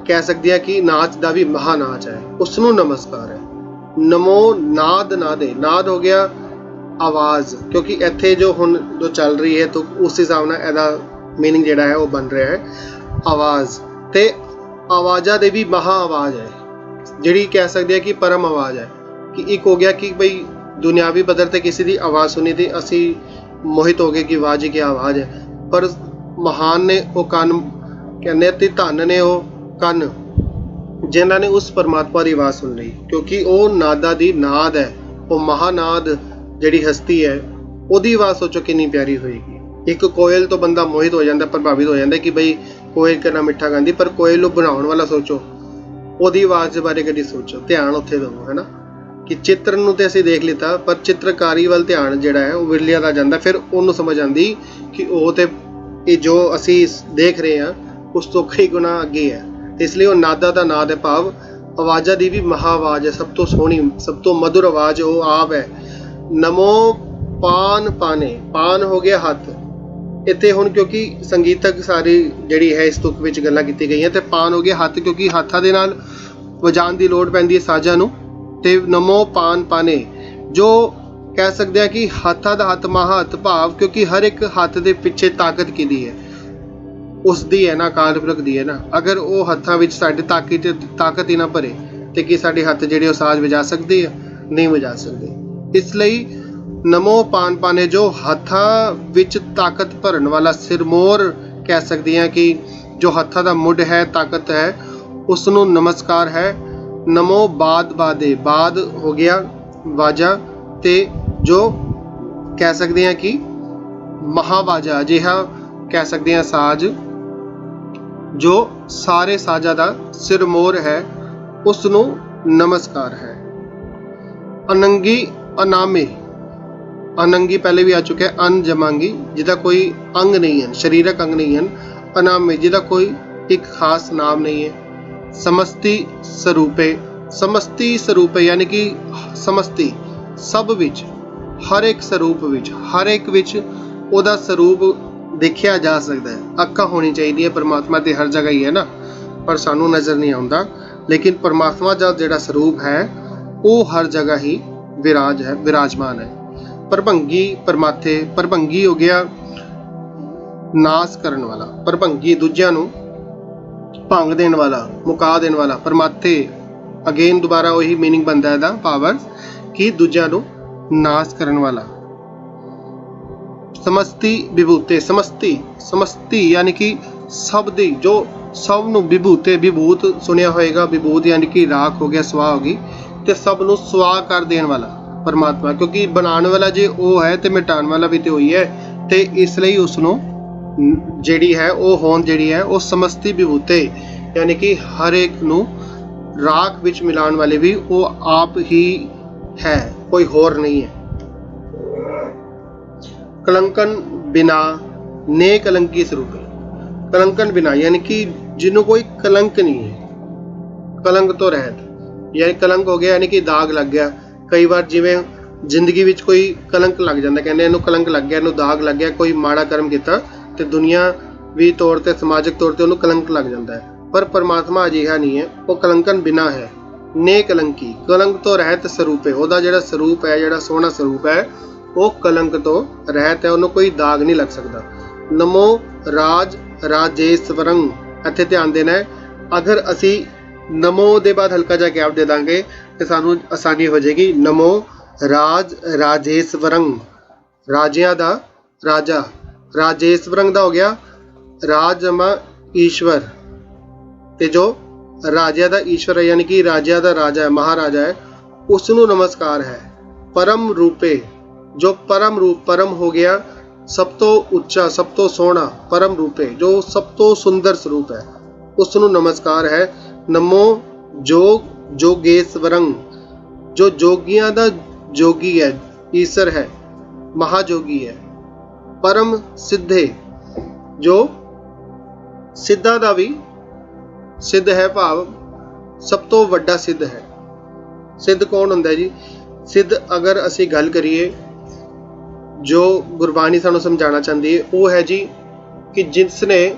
ਕਹਿ ਸਕਦੇ ਆ ਕਿ ਨਾਚ ਦਾ ਵੀ ਮਹਾਨਾਚ ਹੈ, ਉਸ ਨੂੰ ਨਮਸਕਾਰ ਹੈ। ਨਮੋ ਨਾਦ ਨਾਦੇ। ਨਾਦ ਹੋ ਗਿਆ ਆਵਾਜ਼, ਕਿਉਂਕਿ ਇੱਥੇ ਜੋ ਹੁਣ ਜੋ ਚੱਲ ਰਹੀ ਹੈ ਤਾਂ ਉਸ ਹਿਸਾਬ ਨਾਲ ਇਹਦਾ ਮੀਨਿੰਗ ਜਿਹੜਾ ਹੈ ਉਹ ਬਣ ਰਿਹਾ ਹੈ ਆਵਾਜ਼। ਤੇ ਆਵਾਜ਼ਾਂ ਦੇ ਵੀ ਮਹਾ ਆਵਾਜ਼ ਹੈ, ਜਿਹੜੀ ਕਹਿ ਸਕਦੇ ਆ ਕਿ ਪਰਮ ਆਵਾਜ਼ ਹੈ। ਕਿ ਇੱਕ ਹੋ ਗਿਆ ਕਿ ਬਈ ਦੁਨਿਆਵੀ ਪੱਧਰ ਤੇ ਕਿਸੇ ਦੀ ਆਵਾਜ਼ ਸੁਣੀ ਤੇ ਅਸੀਂ ਮੋਹਿਤ ਹੋ ਗਏ ਕਿ ਵਾਹ ਜੀ ਕੀ ਆਵਾਜ਼ ਹੈ, ਪਰ ਮਹਾਨ ਨੇ ਉਹ ਕੰਨ, ਕਹਿੰਦੇ ਤੇ ਧੰਨ ਨੇ ਉਹ ਕੰਨ ਜਿਨ੍ਹਾਂ ਨੇ ਉਸ ਪਰਮਾਤਮਾ ਦੀ ਆਵਾਜ਼ ਸੁਣ ਲਈ, ਕਿਉਂਕਿ ਉਹ ਨਾਦਾਂ ਦੀ ਨਾਦ ਹੈ। ਉਹ ਮਹਾਨਾਦ ਜਿਹੜੀ ਹਸਤੀ ਹੈ ਉਹਦੀ ਆਵਾਜ਼ ਸੋਚੋ ਕਿੰਨੀ ਪਿਆਰੀ ਹੋਏਗੀ। ਇੱਕ ਕੋਇਲ ਤੋਂ ਬੰਦਾ ਮੋਹਿਤ ਹੋ ਜਾਂਦਾ, ਪ੍ਰਭਾਵਿਤ ਹੋ ਜਾਂਦਾ ਕਿ ਬਈ ਕੋਇਲ ਕਿੰਨਾ ਮਿੱਠਾ ਗਾਉਂਦੀ, ਪਰ ਕੋਇਲ ਨੂੰ ਬਣਾਉਣ ਵਾਲਾ ਸੋਚੋ, ਉਹਦੀ ਆਵਾਜ਼ ਦੇ ਬਾਰੇ ਕਦੀ ਸੋਚੋ, ਧਿਆਨ ਉੱਥੇ ਦੇਵੋ, ਹੈ ਨਾ। ਕਿ ਚਿੱਤਰ ਨੂੰ ਤੇ ਅਸੀਂ ਦੇਖ ਲਿੱਤਾ, ਪਰ ਚਿੱਤਰਕਾਰੀ ਵੱਲ ਧਿਆਨ ਜਿਹੜਾ ਹੈ ਉਹ ਵਿਰਲਿਆਂ ਦਾ ਜਾਂਦਾ, ਫਿਰ ਉਹਨੂੰ ਸਮਝ ਆਉਂਦੀ ਕਿ ਉਹ ਤੇ ਇਹ ਜੋ ਅਸੀਂ ਦੇਖ ਰਹੇ ਹਾਂ ਉਸ ਤੋਂ ਕਈ ਗੁਣਾ ਅੱਗੇ ਹੈ। ਇਸ ਲਈ ਉਹ ਨਾਦਾ ਦਾ ਨਾਦ ਹੈ, ਭਾਵ ਆਵਾਜ਼ਾਂ ਦੀ ਵੀ ਮਹਾ ਆਵਾਜ਼ ਹੈ, ਸਭ ਤੋਂ ਸੋਹਣੀ, ਸਭ ਤੋਂ ਮਧੁਰ ਆਵਾਜ਼ ਉਹ ਆਪ ਹੈ। ਨਮੋ ਪਾਨ ਪਾਨੇ। ਪਾਨ ਹੋ ਗਿਆ ਹੱਥ। ਇੱਥੇ ਹੁਣ ਕਿਉਂਕਿ ਸੰਗੀਤਕ ਸਾਰੀ ਜਿਹੜੀ ਹੈ ਇਸ ਤੁਕ ਵਿੱਚ ਗੱਲਾਂ ਕੀਤੀ ਗਈਆਂ, ਤੇ ਪਾਨ ਹੋ ਗਿਆ ਹੱਥ, ਕਿਉਂਕਿ ਹੱਥਾਂ ਦੇ ਨਾਲ ਵਜਾਉਣ ਦੀ ਲੋੜ ਪੈਂਦੀ ਹੈ ਸਾਜ਼ਾਂ ਨੂੰ। ਤੇ ਨਮੋ ਪਾਨ ਪਾਨੇ, ਜੋ ਕਹਿ ਸਕਦੇ ਆ ਕਿ ਹੱਥਾਂ ਦਾ ਹੱਥ ਮਹਾ ਹੱਥ, ਭਾਵ ਕਿਉਂਕਿ ਹਰ ਇੱਕ ਹੱਥ ਦੇ ਪਿੱਛੇ ਤਾਕਤ ਕਿਹਦੀ ਹੈ? ਉਸ ਦੀ ਹੈ ਨਾ, ਅਕਾਲ ਪੁਰਖ ਦੀ ਹੈ ਨਾ। ਅਗਰ ਉਹ ਹੱਥਾਂ ਵਿੱਚ ਸਾਡੇ ਤਾਕਤ ਹੀ ਨਾ ਭਰੇ ਤੇ ਕੀ ਸਾਡੇ ਹੱਥ ਜਿਹੜੇ ਉਹ ਸਾਜ਼ ਵਜਾ ਸਕਦੇ ਆ? ਨਹੀਂ ਵਜਾ ਸਕਦੇ। ਇਸ ਲਈ ਨਮੋ ਪਾਨ ਪਾਨੇ, ਜੋ ਹੱਥਾਂ ਵਿੱਚ ਤਾਕਤ ਭਰਨ ਵਾਲਾ ਸਿਰਮੌਰ ਕਹਿ ਸਕਦੇ ਹਾਂ ਕਿ ਜੋ ਹੱਥਾਂ ਦਾ ਮੁੱਢ ਹੈ, ਤਾਕਤ ਹੈ, ਉਸ ਨੂੰ ਨਮਸਕਾਰ ਹੈ। ਨਮੋ ਬਾਦ ਬਾਦੇ। ਬਾਦ ਹੋ ਗਿਆ ਵਾਜਾ, ਤੇ ਜੋ ਕਹਿ ਸਕਦੇ ਹਾਂ ਕਿ ਮਹਾਵਾਜਾ, ਅਜਿਹਾ ਕਹਿ ਸਕਦੇ ਹਾਂ ਸਾਜ਼ ਜੋ ਸਾਰੇ ਸਾਜ਼ਾਂ ਦਾ ਸਿਰਮੌਰ ਹੈ, ਉਸ ਨੂੰ ਨਮਸਕਾਰ ਹੈ। ਅਨੰਗੀ ਅਨਾਮੇ। ਅਨੰਗੀ ਪਹਿਲੇ ਵੀ ਆ ਚੁੱਕਿਆ, ਅਨ ਜਮਾਂਗੀ, ਜਿਹਦਾ ਕੋਈ ਅੰਗ ਨਹੀਂ ਹੈ, ਸਰੀਰਕ ਅੰਗ ਨਹੀਂ ਹਨ। ਅਨਾਮੇ, ਜਿਹਦਾ ਕੋਈ ਇੱਕ ਖਾਸ ਨਾਮ ਨਹੀਂ ਹੈ। ਸਮਸਤੀ ਸਰੂਪੇ। ਸਮਸਤੀ ਸਰੂਪੇ ਯਾਨੀ ਕਿ ਸਮਸਤੀ, ਸਭ ਵਿੱਚ, ਹਰ ਇੱਕ ਸਰੂਪ ਵਿੱਚ, ਹਰ ਇੱਕ ਵਿੱਚ ਉਹਦਾ ਸਰੂਪ ਦੇਖਿਆ ਜਾ ਸਕਦਾ ਹੈ। ਅੱਖਾਂ ਹੋਣੀ ਚਾਹੀਦੀ ਹੈ, ਪਰਮਾਤਮਾ ਤੇ ਹਰ ਜਗ੍ਹਾ ਹੀ ਹੈ ਨਾ, ਪਰ ਸਾਨੂੰ ਨਜ਼ਰ ਨਹੀਂ ਆਉਂਦਾ। ਲੇਕਿਨ ਪਰਮਾਤਮਾ ਦਾ ਜਿਹੜਾ ਸਰੂਪ ਹੈ ਉਹ ਹਰ ਜਗ੍ਹਾ ਹੀ ਵਿਰਾਜਮਾਨ ਹੈ। ਪ੍ਰਭੰਗੀ ਪਰਮਾਥੇ। ਪ੍ਰਭੰਗੀ ਹੋ ਗਿਆ ਨਾਸ ਕਰਨ ਵਾਲਾ। ਪ੍ਰਭੰਗੀ ਦੂਜਿਆਂ ਨੂੰ ਭੰਗ ਦੇਣ ਵਾਲਾ, ਮੁਕਾ ਦੇਣ ਵਾਲਾ। ਪਰਮਾਥੇ ਅਗੇਨ ਦੁਬਾਰਾ ਉਹੀ ਮੀਨਿੰਗ ਬਣਦਾ ਇਹਦਾ, ਪਾਵਰ ਕਿ ਦੂਜਿਆਂ ਨੂੰ ਨਾਸ ਕਰਨ ਵਾਲਾ। ਸਮਸਤੀ ਵਿਭੂਤੇ। ਸਮਸਤੀ ਯਾਨੀ ਕਿ ਸਭ ਦੀ, ਜੋ ਸਭ ਨੂੰ, ਵਿਭੂਤੇ ਵਿਭੂਤ ਸੁਣਿਆ ਹੋਏਗਾ, ਵਿਭੂਤ ਯਾਨੀ ਕਿ ਰਾਖ ਹੋ ਗਿਆ, ਸਵਾ ਹੋ ਗਈ, ਤੇ ਸਭ ਨੂੰ ਸਵਾ ਕਰ ਦੇਣ ਵਾਲਾ ਪਰਮਾਤਮਾ, ਕਿਉਂਕਿ ਬਣਾਉਣ ਵਾਲਾ ਜੇ ਉਹ ਹੈ ਤੇ ਮਿਟਾਉਣ ਵਾਲਾ ਵੀ ਤੇ ਉਹੀ ਹੈ, ਤੇ ਇਸ ਲਈ ਉਸ ਨੂੰ ਜਿਹੜੀ ਹੈ ਉਹ ਹੋਂਦ ਜਿਹੜੀ ਹੈ ਉਹ ਸਮਸਤੀ ਵਿਭੂਤੇ ਯਾਨੀ ਕਿ ਹਰ ਇੱਕ ਨੂੰ ਰਾਖ ਵਿੱਚ ਮਿਲਾਉਣ ਵਾਲੇ ਵੀ ਉਹ ਆਪ ਹੀ ਹੈ, ਕੋਈ ਹੋਰ ਨਹੀਂ ਹੈ। ਕਲੰਕਨ ਬਿਨਾ ਨੇ ਕਲੰਕੀ ਸਰੂਪੇ। ਕਲੰਕਨ ਬਿਨਾ ਯਾਨੀ ਕਿ ਜਿਹਨੂੰ ਕੋਈ ਕਲੰਕ ਨਹੀਂ ਹੈ, ਕਲੰਕ ਤੋਂ ਰਹਿਤ, ਯਾਨੀ ਕਲੰਕ ਹੋ ਗਿਆ ਯਾਨੀ ਕਿ ਦਾਗ ਲੱਗ ਗਿਆ। ਕਈ ਵਾਰ ਜਿਵੇਂ ਜ਼ਿੰਦਗੀ ਵਿੱਚ ਕੋਈ ਕਲੰਕ ਲੱਗ ਜਾਂਦਾ, ਕਹਿੰਦੇ ਇਹਨੂੰ ਕਲੰਕ ਲੱਗ ਗਿਆ, ਇਹਨੂੰ ਦਾਗ ਲੱਗ ਗਿਆ, ਕੋਈ ਮਾੜਾ ਕਰਮ ਕੀਤਾ ਤੇ ਦੁਨੀਆਵੀ ਤੌਰ ਤੇ ਸਮਾਜਿਕ ਤੌਰ ਤੇ ਉਹਨੂੰ ਕਲੰਕ ਲੱਗ ਜਾਂਦਾ ਹੈ। ਪਰ ਪਰਮਾਤਮਾ ਅਜਿਹਾ ਨਹੀਂ ਹੈ, ਉਹ ਕਲੰਕਨ ਬਿਨਾ ਹੈ, ਨੇ ਕਲੰਕੀ, ਕਲੰਕ ਤੋਂ ਰਹਿਤ ਸਰੂਪ ਹੈ। ਉਹਦਾ ਜਿਹੜਾ ਸਰੂਪ ਹੈ, ਜਿਹੜਾ ਸੋਹਣਾ ਸਰੂਪ ਹੈ, ਉਹ ਕਲੰਕ ਤੋਂ ਰਹਿਤ ਹੈ, ਉਹਨੂੰ ਕੋਈ ਦਾਗ ਨਹੀਂ ਲੱਗ ਸਕਦਾ। ਨਮੋ ਰਾਜ ਰਾਜੇਸ਼ਵਰੰ, ਇੱਥੇ ਧਿਆਨ ਦੇਣਾ ਹੈ। ਅਗਰ ਅਸੀਂ ਨਮੋ ਦੇ ਬਾਅਦ ਹਲਕਾ ਜਿਹਾ ਗੈਪ ਦੇ ਦਾਂਗੇ ਤੇ ਸਾਨੂੰ ਆਸਾਨੀ ਹੋ ਜਾਏਗੀ। ਨਮੋ ਰਾਜ ਰਾਜੇਸ਼ਵਰੰ, ਰਾਜਿਆਂ ਦਾ ਰਾਜਾ, ਰਾਜੇਸ਼ਵਰੰ ਦਾ ਹੋ ਗਿਆ ਰਾਜ ਜਮਾ ਈਸ਼ਵਰ, ਤੇ ਜੋ ਰਾਜਿਆਂ ਦਾ ਈਸ਼ਵਰ ਹੈ ਯਾਨੀ ਕਿ ਰਾਜਿਆਂ ਦਾ ਰਾਜਾ ਹੈ, ਮਹਾਰਾਜਾ ਹੈ, ਉਸ ਨੂੰ ਨਮਸਕਾਰ ਹੈ। ਪਰਮ ਰੂਪੇ, ਜੋ ਪਰਮ ਰੂਪ, ਪਰਮ ਹੋ ਗਿਆ ਸਭ ਤੋਂ ਉੱਚਾ, ਸਭ ਤੋਂ ਸੋਹਣਾ, ਪਰਮ ਰੂਪੇ ਜੋ ਸਭ ਤੋਂ ਸੁੰਦਰ ਸਰੂਪ ਹੈ, ਉਸ ਨੂੰ ਨਮਸਕਾਰ ਹੈ। ਨਮੋ ਜੋਗ ਜੋਗੇਸ਼ਵਰੰ, ਜੋ ਜੋਗੀਆਂ ਦਾ ਜੋਗੀ ਹੈ, ਈਸ਼ਰ ਹੈ, ਮਹਾਜੋਗੀ ਹੈ। ਪਰਮ ਸਿੱਧੇ, ਜੋ ਸਿੱਧਾਂ ਦਾ ਵੀ ਸਿੱਧ ਹੈ, ਭਾਵ ਸਭ ਤੋਂ ਵੱਡਾ ਸਿੱਧ ਹੈ। ਸਿੱਧ ਕੌਣ ਹੁੰਦਾ ਜੀ? ਸਿੱਧ ਅਗਰ ਅਸੀਂ ਗੱਲ ਕਰੀਏ, ਜੋ ਗੁਰਬਾਣੀ ਸਾਨੂੰ ਸਮਝਾਉਣਾ ਚਾਹੁੰਦੀ ਹੈ, ਉਹ ਹੈ ਜੀ ਕਿ ਜਿਸ ਨੇ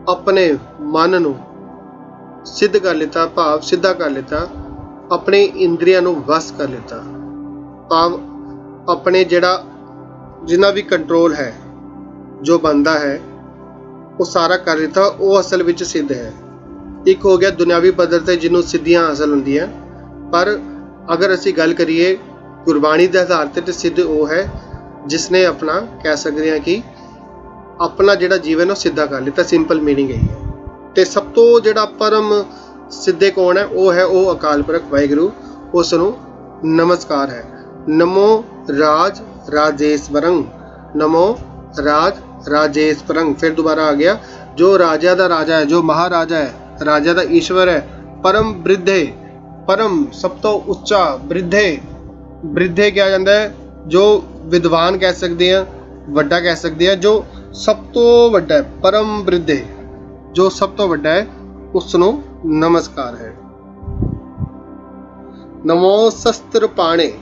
ਆਪਣੇ ਮਨ ਨੂੰ ਸਿੱਧ ਕਰ ਲਿੱਤਾ, ਭਾਵ ਸਿੱਧਾ ਕਰ ਲਿੱਤਾ, ਆਪਣੇ ਇੰਦਰੀਆਂ ਨੂੰ ਵਸ ਕਰ ਲਿੱਤਾ, ਭਾਵ ਆਪਣੇ ਜਿਹੜਾ ਜਿੰਨਾ ਵੀ ਕੰਟਰੋਲ ਹੈ, ਜੋ ਬੰਦਾ ਹੈ, ਉਹ ਸਾਰਾ ਕਰ ਲਿੱਤਾ, ਉਹ ਅਸਲ ਵਿੱਚ ਸਿੱਧ ਹੈ। ਇੱਕ ਹੋ ਗਿਆ ਦੁਨਿਆਵੀ ਪੱਧਰ ਤੇ ਜਿਹਨੂੰ ਸਿੱਧੀਆਂ ਹਾਸਲ ਹੁੰਦੀਆਂ, ਪਰ ਅਗਰ ਅਸੀਂ ਗੱਲ ਕਰੀਏ ਗੁਰਬਾਣੀ ਦੇ ਆਧਾਰ ਤੇ ਸਿੱਧ ਉਹ ਹੈ ਜਿਸ ਨੇ ਆਪਣਾ, ਕਹਿ ਸਕਦੇ ਹਾਂ ਕਿ ਆਪਣਾ ਜਿਹੜਾ ਜੀਵਨ ਉਹ ਸਿੱਧਾ ਕਰ ਲਿੱਤਾ, ਸਿੰਪਲ ਮੀਨਿੰਗ ਹੈ। ਤੇ ਸਭ ਤੋਂ ਜਿਹੜਾ ਪਰਮ ਸਿੱਧੇ ਕੌਣ ਹੈ? ਉਹ ਹੈ ਉਹ ਅਕਾਲ ਪੁਰਖ ਵਾਹਿਗੁਰੂ, ਉਸ ਨੂੰ ਨਮਸਕਾਰ ਹੈ। ਨਮੋ ਰਾਜ ਰਾਜੇਸ਼ਵਰੰ, ਨਮੋ ਰਾਜ ਰਾਜੇਸ਼ਵਰੰ, ਫਿਰ ਦੁਬਾਰਾ ਆ ਗਿਆ ਜੋ ਰਾਜਾ ਦਾ ਰਾਜਾ ਹੈ, ਜੋ ਮਹਾਰਾਜਾ ਹੈ, ਰਾਜਾ ਦਾ ਈਸ਼ਵਰ ਹੈ। ਪਰਮ ਬ੍ਰਿਧੇ, ਪਰਮ ਸਭ ਤੋਂ ਉੱਚਾ, ਬ੍ਰਿਧੇ, ਬ੍ਰਿਧੇ ਕਿਹਾ ਜਾਂਦਾ ਹੈ ਜੋ ਵਿਦਵਾਨ ਕਹਿ ਸਕਦੇ ਹਾਂ, ਵੱਡਾ ਕਹਿ ਸਕਦੇ ਹਾਂ, ਜੋ ਸਭ ਤੋਂ ਵੱਡਾ ਹੈ। ਪਰਮ ਬ੍ਰਿਧੇ, ਜੋ ਸਭ ਤੋਂ ਵੱਡਾ ਹੈ, ਉਸ ਨੂੰ ਨਮਸਕਾਰ ਹੈ। ਨਮੋ ਸ਼ਸਤਰ ਪਾਣੇ,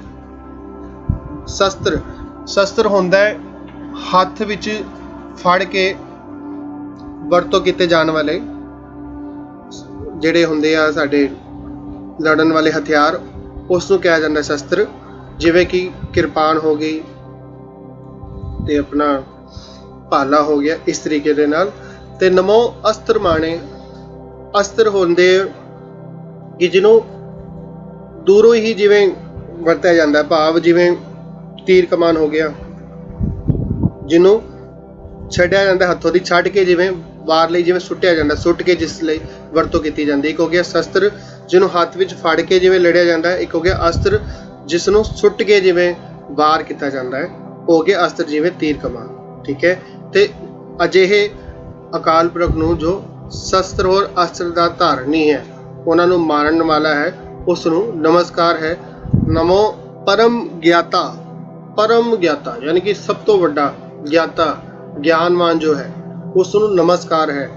ਸ਼ਸਤਰ, ਸ਼ਸਤਰ ਹੁੰਦਾ ਹੈ ਹੱਥ ਵਿੱਚ ਫੜ ਕੇ ਵਰਤੋਂ ਕੀਤੇ ਜਾਣ ਵਾਲੇ ਜਿਹੜੇ ਹੁੰਦੇ ਆ ਸਾਡੇ ਲੜਨ ਵਾਲੇ ਹਥਿਆਰ, ਉਸ ਨੂੰ ਕਿਹਾ ਜਾਂਦਾ ਸ਼ਸਤਰ। ਜਿਵੇਂ ਕਿ ਕਿਰਪਾਨ ਹੋ ਗਈ ਤੇ ਆਪਣਾ ਭਾਲਾ ਹੋ ਗਿਆ, ਇਸ ਤਰੀਕੇ ਦੇ ਨਾਲ। ਤੇ ਨਮੋ ਅਸਤਰ ਮਾਣੇ, ਅਸਤਰ ਹੁੰਦੇ ਕਿ ਜਿਹਨੂੰ ਦੂਰੋਂ ਹੀ ਜਿਵੇਂ ਵਰਤਿਆ ਜਾਂਦਾ, ਭਾਵ ਜਿਵੇਂ ਤੀਰ ਕਮਾਨ ਹੋ ਗਿਆ, ਜਿਹਨੂੰ ਛੱਡਿਆ ਜਾਂਦਾ, ਹੱਥੋਂ ਦੀ ਛੱਡ ਕੇ ਜਿਵੇਂ ਵਾਰ ਲਈ ਜਿਵੇਂ ਸੁੱਟਿਆ ਜਾਂਦਾ, ਸੁੱਟ ਕੇ ਜਿਸ ਲਈ ਵਰਤੋਂ ਕੀਤੀ ਜਾਂਦੀ। ਇੱਕ ਹੋ ਗਿਆ ਸ਼ਸਤਰ ਜਿਹਨੂੰ ਹੱਥ ਵਿੱਚ ਫੜ ਕੇ ਜਿਵੇਂ ਲੜਿਆ ਜਾਂਦਾ ਹੈ। ਇੱਕ ਹੋ ਗਿਆ ਅਸਤਰ ਜਿਸ ਨੂੰ ਸੁੱਟ ਕੇ ਜਿਵੇਂ ਵਾਰ ਕੀਤਾ ਜਾਂਦਾ ਹੈ, ਹੋ ਗਿਆ ਅਸਤਰ, ਜਿਵੇਂ ਤੀਰ ਕਮਾਨ। ਠੀਕ ਹੈ। ਤੇ ਅਜਿਹੇ ਅਕਾਲ ਪੁਰਖ ਨੂੰ ਜੋ ਸ਼ਸਤਰ ਔਰ ਅਸਤਰ ਦਾ ਧਾਰਨੀ ਹੈ, ਉਹਨਾਂ ਨੂੰ ਮਾਰਨ ਵਾਲਾ ਹੈ, ਉਸ ਨੂੰ ਨਮਸਕਾਰ ਹੈ। ਨਮੋ ਪਰਮ ਗਿਆਤਾ, ਪਰਮ ਗਿਆਤਾ ਯਾਨੀ ਕਿ ਸਭ ਤੋਂ ਵੱਡਾ ਗਿਆਤਾ, ਗਿਆਨਵਾਨ ਜੋ ਹੈ, ਉਸ ਨੂੰ ਨਮਸਕਾਰ ਹੈ।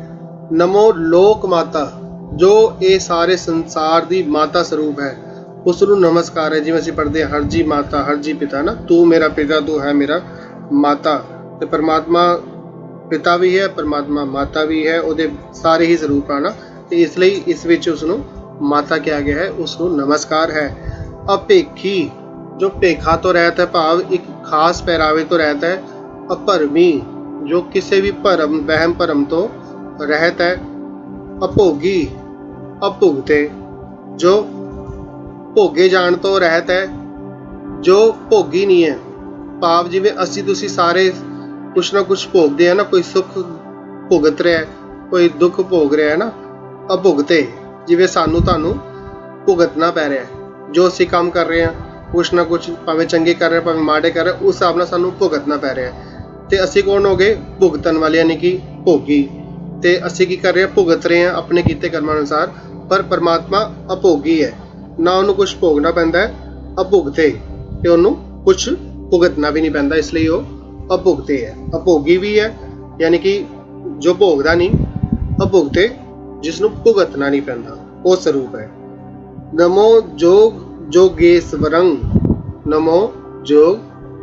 ਨਮੋ ਲੋਕ ਮਾਤਾ, ਜੋ ਇਹ ਸਾਰੇ ਸੰਸਾਰ ਦੀ ਮਾਤਾ ਸਰੂਪ ਹੈ, ਉਸ ਨੂੰ ਨਮਸਕਾਰ ਹੈ। ਜਿਵੇਂ ਅਸੀਂ ਪੜ੍ਹਦੇ ਹਾਂ, ਹਰ ਜੀ ਮਾਤਾ, ਹਰ ਜੀ ਪਿਤਾ ਨਾ, ਤੂੰ ਮੇਰਾ ਪਿਤਾ, ਤੂੰ ਹੈ ਮੇਰਾ ਮਾਤਾ। ਤੇ ਪਰਮਾਤਮਾ ਪਿਤਾ ਵੀ ਹੈ, ਪਰਮਾਤਮਾ ਮਾਤਾ ਵੀ ਹੈ, ਉਹਦੇ ਸਾਰੇ ਹੀ ਸਰੂਪ ਹਨ, ਤੇ ਇਸ ਲਈ ਇਸ ਵਿੱਚ ਉਸ ਨੂੰ ਮਾਤਾ ਕਿਹਾ ਗਿਆ ਹੈ, ਉਸ ਨੂੰ ਨਮਸਕਾਰ ਹੈ। ਅਪੇਖੀ, ਜੋ ਭੇਖਾ ਤੋਂ ਰਹਿਤ ਹੈ, ਭਾਵ ਇੱਕ ਖਾਸ ਪਹਿਰਾਵੇ ਤੋਂ ਰਹਿਤ ਹੈ। ਅਭਰਮੀ, ਜੋ ਕਿਸੇ ਵੀ ਭਰਮ, ਵਹਿਮ ਭਰਮ ਤੋਂ ਰਹਿਤ ਹੈ। ਅਭੋਗੀ, ਅਭੁਗਤੇ, ਜੋ ਭੋਗੇ ਜਾਣ ਤੋਂ ਰਹਿਤ ਹੈ, ਜੋ ਭੋਗੀ ਨਹੀਂ ਹੈ, ਭਾਵ ਜਿਵੇਂ ਅਸੀਂ ਤੁਸੀਂ ਸਾਰੇ ਕੁਛ ਨਾ ਕੁਛ ਭੋਗਦੇ ਆ ਨਾ, ਕੋਈ ਸੁੱਖ ਭੁਗਤ ਰਿਹਾ, ਕੋਈ ਦੁੱਖ ਭੋਗ ਰਿਹਾ ਹੈ ਨਾ। ਅਭੁਗਤੇ, ਜਿਵੇਂ ਸਾਨੂੰ ਤੁਹਾਨੂੰ ਭੁਗਤਣਾ ਪੈ ਰਿਹਾ ਹੈ, ਜੋ ਅਸੀਂ ਕੰਮ ਕਰ ਰਹੇ ਹਾਂ, ਕੁਛ ਨਾ ਕੁਛ, ਭਾਵੇਂ ਚੰਗੇ ਕਰ ਰਹੇ ਭਾਵੇਂ ਮਾੜੇ ਕਰ ਰਹੇ, ਉਸ ਹਿਸਾਬ ਨਾਲ ਸਾਨੂੰ ਭੁਗਤਣਾ ਪੈ ਰਿਹਾ ਹੈ। ਤੇ ਅਸੀਂ ਕੌਣ ਹੋ ਗਏ? ਭੁਗਤਣ ਵਾਲੇ, ਯਾਨੀ ਕਿ ਭੋਗੀ। ਤੇ ਅਸੀਂ ਕੀ ਕਰ ਰਹੇ ਹਾਂ? ਭੁਗਤ ਰਹੇ ਹਾਂ ਆਪਣੇ ਕੀਤੇ ਕਰਮਾਂ ਅਨੁਸਾਰ। ਪਰ ਪਰਮਾਤਮਾ ਅਭੋਗੀ ਹੈ, ਨਾ ਉਹਨੂੰ ਕੁਛ ਭੋਗਣਾ ਪੈਂਦਾ ਹੈ, ਅਭੁਗਤੇ, ਤੇ ਉਹਨੂੰ ਕੁਛ ਭੁਗਤਣਾ ਵੀ ਨਹੀਂ ਪੈਂਦਾ, ਇਸ ਲਈ ਉਹ ਅਭੁਗਤੇ ਹੈ। ਅਭੋਗੀ ਵੀ ਹੈ, ਯਾਨੀ ਕਿ ਜੋ ਭੋਗਦਾ ਨਹੀਂ, ਅਭੁਗਤੇ ਜਿਸ ਨੂੰ ਭੁਗਤਣਾ ਨਹੀਂ ਪੈਂਦਾ, ਉਹ ਸਰੂਪ ਹੈ। ਨਮੋ ਜੋਗ ਜੋਗੇਸ਼ਵਰੰ, ਨਮੋ ਜੋਗ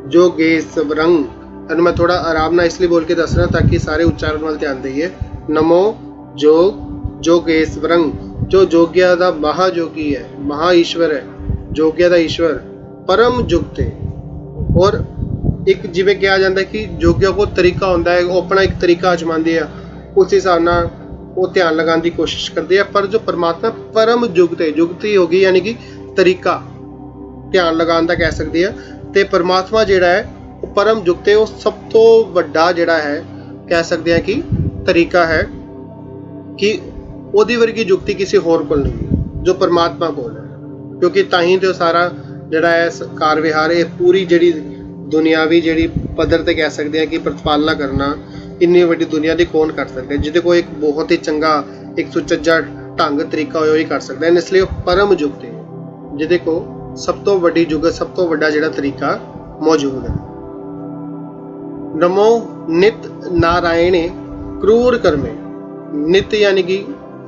ਜੋਗੇਸਵਰੰ। ਇਹਨੂੰ ਮੈਂ ਥੋੜਾ ਆਰਾਮ ਨਾਲ ਇਸ ਲਈ ਬੋਲ ਕੇ ਦੱਸ ਰਿਹਾ ਤਾਂ ਕਿ ਸਾਰੇ ਉਚਾਰਨ ਵੱਲ ਧਿਆਨ ਦੇਈਏ। ਨਮੋ ਜੋਗ ਜੋਗੇਸਵਰੰ, ਜੋ ਜੋਗਿਆ ਦਾ ਮਹਾਜੋਗੀ ਹੈ, ਮਹਾ ਈਸ਼ਵਰ ਹੈ, ਜੋਗਿਆ ਦਾ ਈਸ਼ਵਰ, ਪਰਮ ਜੁਗਤੇ। ਔਰ ਇੱਕ ਜਿਵੇਂ ਕਿਹਾ ਜਾਂਦਾ ਕਿ ਜੋਗਿਆ ਕੋਲ ਤਰੀਕਾ ਹੁੰਦਾ ਹੈ, ਉਹ ਆਪਣਾ ਇੱਕ ਤਰੀਕਾ ਅਜਮਾਉਂਦੇ ਆ, ਉਸ ਹਿਸਾਬ ਨਾਲ ਉਹ ਧਿਆਨ ਲਗਾਉਣ ਦੀ ਕੋਸ਼ਿਸ਼ ਕਰਦੇ ਆ। ਪਰ ਜੋ ਪਰਮਾਤਮਾ ਪਰਮ ਜੁਗਤੇ, ਜੁਗਤੀ ਹੋ ਗਈ ਯਾਨੀ ਕਿ ਤਰੀਕਾ ਧਿਆਨ ਲਗਾਉਣ ਦਾ ਕਹਿ ਸਕਦੇ ਆ। ਤੇ ਪਰਮਾਤਮਾ ਜਿਹੜਾ ਹੈ ਉਹ ਪਰਮ ਜੁਗਤੇ, ਉਹ ਸਭ ਤੋਂ ਵੱਡਾ ਜਿਹੜਾ ਹੈ ਕਹਿ ਸਕਦੇ ਆ ਕਿ ਤਰੀਕਾ ਹੈ ਕਿ ਉਹਦੀ ਵਰਗੀ ਜੁਗਤੀ ਕਿਸੇ ਹੋਰ ਕੋਲ ਨਹੀਂ ਜੋ ਪਰਮਾਤਮਾ ਕੋਲ ਹੈ। ਕਿਉਂਕਿ ਤਾਂ ਹੀ ਤੇ ਉਹ ਸਾਰਾ ਜਿਹੜਾ ਹੈ ਕਾਰ ਵਿਹਾਰ, ਇਹ ਪੂਰੀ ਜਿਹੜੀ ਦੁਨਿਆਵੀ ਜਿਹੜੀ ਪੱਧਰ ਤੇ ਕਹਿ ਸਕਦੇ ਆ ਕਿ ਪ੍ਰਤਪਾਲਨਾ ਕਰਨਾ, ਇੰਨੀ ਵੱਡੀ ਦੁਨੀਆ ਦੀ ਕੌਣ ਕਰ ਸਕਦਾ ਹੈ। ਜਿਹਦੇ ਕੋਲ ਇੱਕ ਬਹੁਤ ਹੀ ਚੰਗਾ ਇੱਕ ਸੁਚੱਜਾ ਢੰਗ ਤਰੀਕਾ ਹੋਏ ਉਹੀ ਕਰ ਸਕਦਾ ਹੈ। ਇਸ ਲਈ ਉਹ ਪਰਮ ਜੁਗਤੇ, ਜਿਹਦੇ ਕੋਲ ਸਭ ਤੋਂ ਵੱਡੀ ਜੁਗਤ, ਸਭ ਤੋਂ ਵੱਡਾ ਜਿਹੜਾ ਤਰੀਕਾ ਮੌਜੂਦ ਹੈ। ਨਮੋ ਨਿਤ ਨਾਰਾਇਣੇ ਕਰੂਰ ਕਰਮੇ। ਨਿਤ ਯਾਨੀ ਕਿ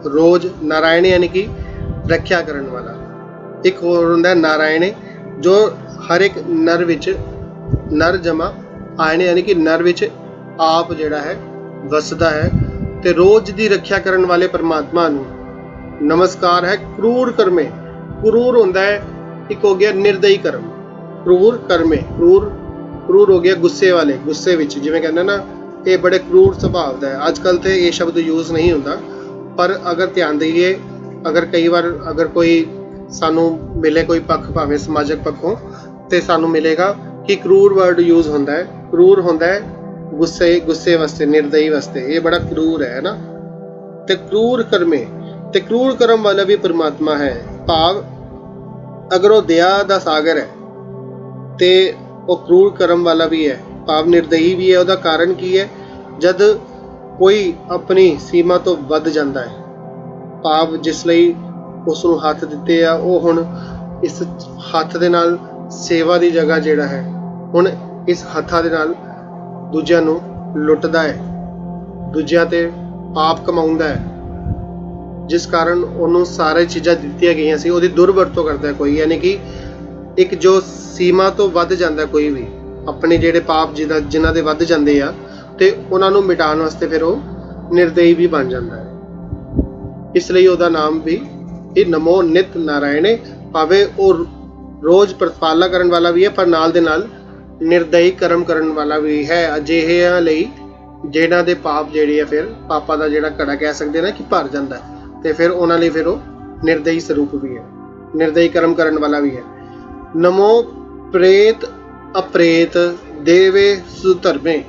ਰੋਜ਼, ਨਾਰਾਇਣ ਯਾਨੀ ਕਿ ਰੱਖਿਆ ਕਰਨ ਵਾਲਾ। ਇੱਕ ਹੋਰ ਹੁੰਦਾ ਨਾਰਾਇਣੇ, ਜੋ ਹਰ ਇੱਕ ਨਰ ਵਿੱਚ, ਨਰ ਜਮਾ ਆਇਣੇ ਯਾਨੀ ਕਿ ਨਰ ਵਿੱਚ ਆਪ ਜਿਹੜਾ ਹੈ ਵਸਦਾ ਹੈ। ਤੇ ਰੋਜ਼ ਦੀ ਰੱਖਿਆ ਕਰਨ ਵਾਲੇ ਪਰਮਾਤਮਾ ਨੂੰ ਨਮਸਕਾਰ ਹੈ। ਕਰੂਰ ਕਰਮੇ, ਕਰੂਰ ਹੁੰਦਾ ਹੈ ਇੱਕ ਹੋ ਗਿਆ ਨਿਰਦਈ ਕਰਮ, ਕਰੂਰ ਕਰਮੇ, ਕਰੂਰ ਹੋ ਗਿਆ ਗੁੱਸੇ ਵਾਲੇ, ਗੁੱਸੇ ਵਿੱਚ, ਜਿਵੇਂ ਕਹਿੰਦੇ ਨਾ ਇਹ ਬੜੇ ਕਰੂਰ ਸੁਭਾਅ ਦਾ ਹੈ। ਅੱਜ ਕੱਲ੍ਹ ਤੇ ਇਹ ਸ਼ਬਦ ਯੂਜ਼ ਨਹੀਂ ਹੁੰਦਾ, ਪਰ ਅਗਰ ਧਿਆਨ ਦੇਈਏ, ਅਗਰ ਕਈ ਵਾਰ ਅਗਰ ਕੋਈ ਸਾਨੂੰ ਮਿਲੇ ਕੋਈ ਪੱਖ, ਭਾਵੇਂ ਸਮਾਜਿਕ ਪੱਖੋਂ, ਤੇ ਸਾਨੂੰ ਮਿਲੇਗਾ ਕਿ ਕਰੂਰ ਵਰਡ ਯੂਜ਼ ਹੁੰਦਾ ਹੈ। ਕਰੂਰ ਹੁੰਦਾ ਹੈ ਗੁੱਸੇ ਵਾਸਤੇ, ਨਿਰਦਈ ਵਾਸਤੇ, ਇਹ ਬੜਾ ਕਰੂਰ ਹੈ ਨਾ। ਤੇ ਕਰੂਰ ਕਰਮੇ, ਤੇ ਕਰੂਰ ਕਰਮ ਵਾਲਾ ਵੀ ਪਰਮਾਤਮਾ ਹੈ। ਭਾਵ ਅਗਰ ਉਹ ਦਇਆ ਦਾ ਸਾਗਰ ਹੈ ਤੇ ਉਹ ਕਰੂਰ ਕਰਮ ਵਾਲਾ ਵੀ ਹੈ, ਭਾਵ ਨਿਰਦਈ ਵੀ ਹੈ। ਉਹਦਾ ਕਾਰਨ ਕੀ ਹੈ? ਜਦ ਕੋਈ ਆਪਣੀ ਸੀਮਾ ਤੋਂ ਵੱਧ ਜਾਂਦਾ ਹੈ, ਭਾਵ ਜਿਸ ਲਈ ਉਸ ਨੂੰ ਹੱਥ ਦਿੱਤੇ ਆ, ਉਹ ਹੁਣ ਇਸ ਹੱਥ ਦੇ ਨਾਲ ਸੇਵਾ ਦੀ ਜਗ੍ਹਾ ਜਿਹੜਾ ਹੈ, ਹੁਣ ਇਸ ਹੱਥਾਂ ਦੇ ਨਾਲ ਦੂਜਿਆਂ ਨੂੰ ਲੁੱਟਦਾ ਹੈ, ਦੂਜਿਆਂ ਤੇ ਪਾਪ ਕਮਾਉਂਦਾ ਹੈ, ਜਿਸ ਕਾਰਨ ਉਹਨੂੰ ਸਾਰੇ ਚੀਜ਼ਾਂ ਦਿੱਤੀਆਂ ਗਈਆਂ ਸੀ ਉਹਦੀ ਦੁਰਵਰਤੋਂ ਕਰਦਾ ਕੋਈ। ਯਾਨੀ ਕਿ ਇੱਕ ਜੋ ਸੀਮਾ ਤੋਂ ਵੱਧ ਜਾਂਦਾ ਕੋਈ ਵੀ, ਆਪਣੇ ਜਿਹੜੇ ਪਾਪ ਜਿਨ੍ਹਾਂ ਦੇ ਵੱਧ ਜਾਂਦੇ ਆ, ਤੇ ਉਹਨਾਂ ਨੂੰ ਮਿਟਾਉਣ ਵਾਸਤੇ ਫਿਰ ਉਹ ਨਿਰਦਈ ਵੀ ਬਣ ਜਾਂਦਾ ਹੈ। ਇਸ ਲਈ ਉਹਦਾ ਨਾਮ ਵੀ ਇਹ ਨਮੋ ਨਿਤ ਨਾਰਾਇਣੇ। ਭਾਵੇਂ ਉਹ ਰੋਜ਼ ਪ੍ਰਤਪਾਲਨਾ ਕਰਨ ਵਾਲਾ ਵੀ ਹੈ, ਪਰ ਨਾਲ ਦੇ ਨਾਲ ਨਿਰਦਈ ਕਰਮ ਕਰਨ ਵਾਲਾ ਵੀ ਹੈ। ਅਜਿਹਿਆਂ ਲਈ ਜਿਹਨਾਂ ਦੇ ਪਾਪ ਜਿਹੜੇ ਆ, ਫਿਰ ਪਾਪਾਂ ਦਾ ਜਿਹੜਾ ਘੜਾ ਕਹਿ ਸਕਦੇ ਨਾ ਕਿ ਭਰ ਜਾਂਦਾ ਹੈ, ਤੇ ਫਿਰ ਉਹਨਾਂ ਲਈ ਫਿਰ ਉਹ ਨਿਰਦਈ ਸਰੂਪ ਵੀ ਹੈ, ਨਿਰਦਈ ਕਰਮ ਕਰਨ ਵਾਲਾ ਵੀ ਹੈ। ਨਮੋ ਪ੍ਰੇਤ ਅਪ੍ਰੇਤ ਦੇਵੇ ਸੁਧਰਮੇ।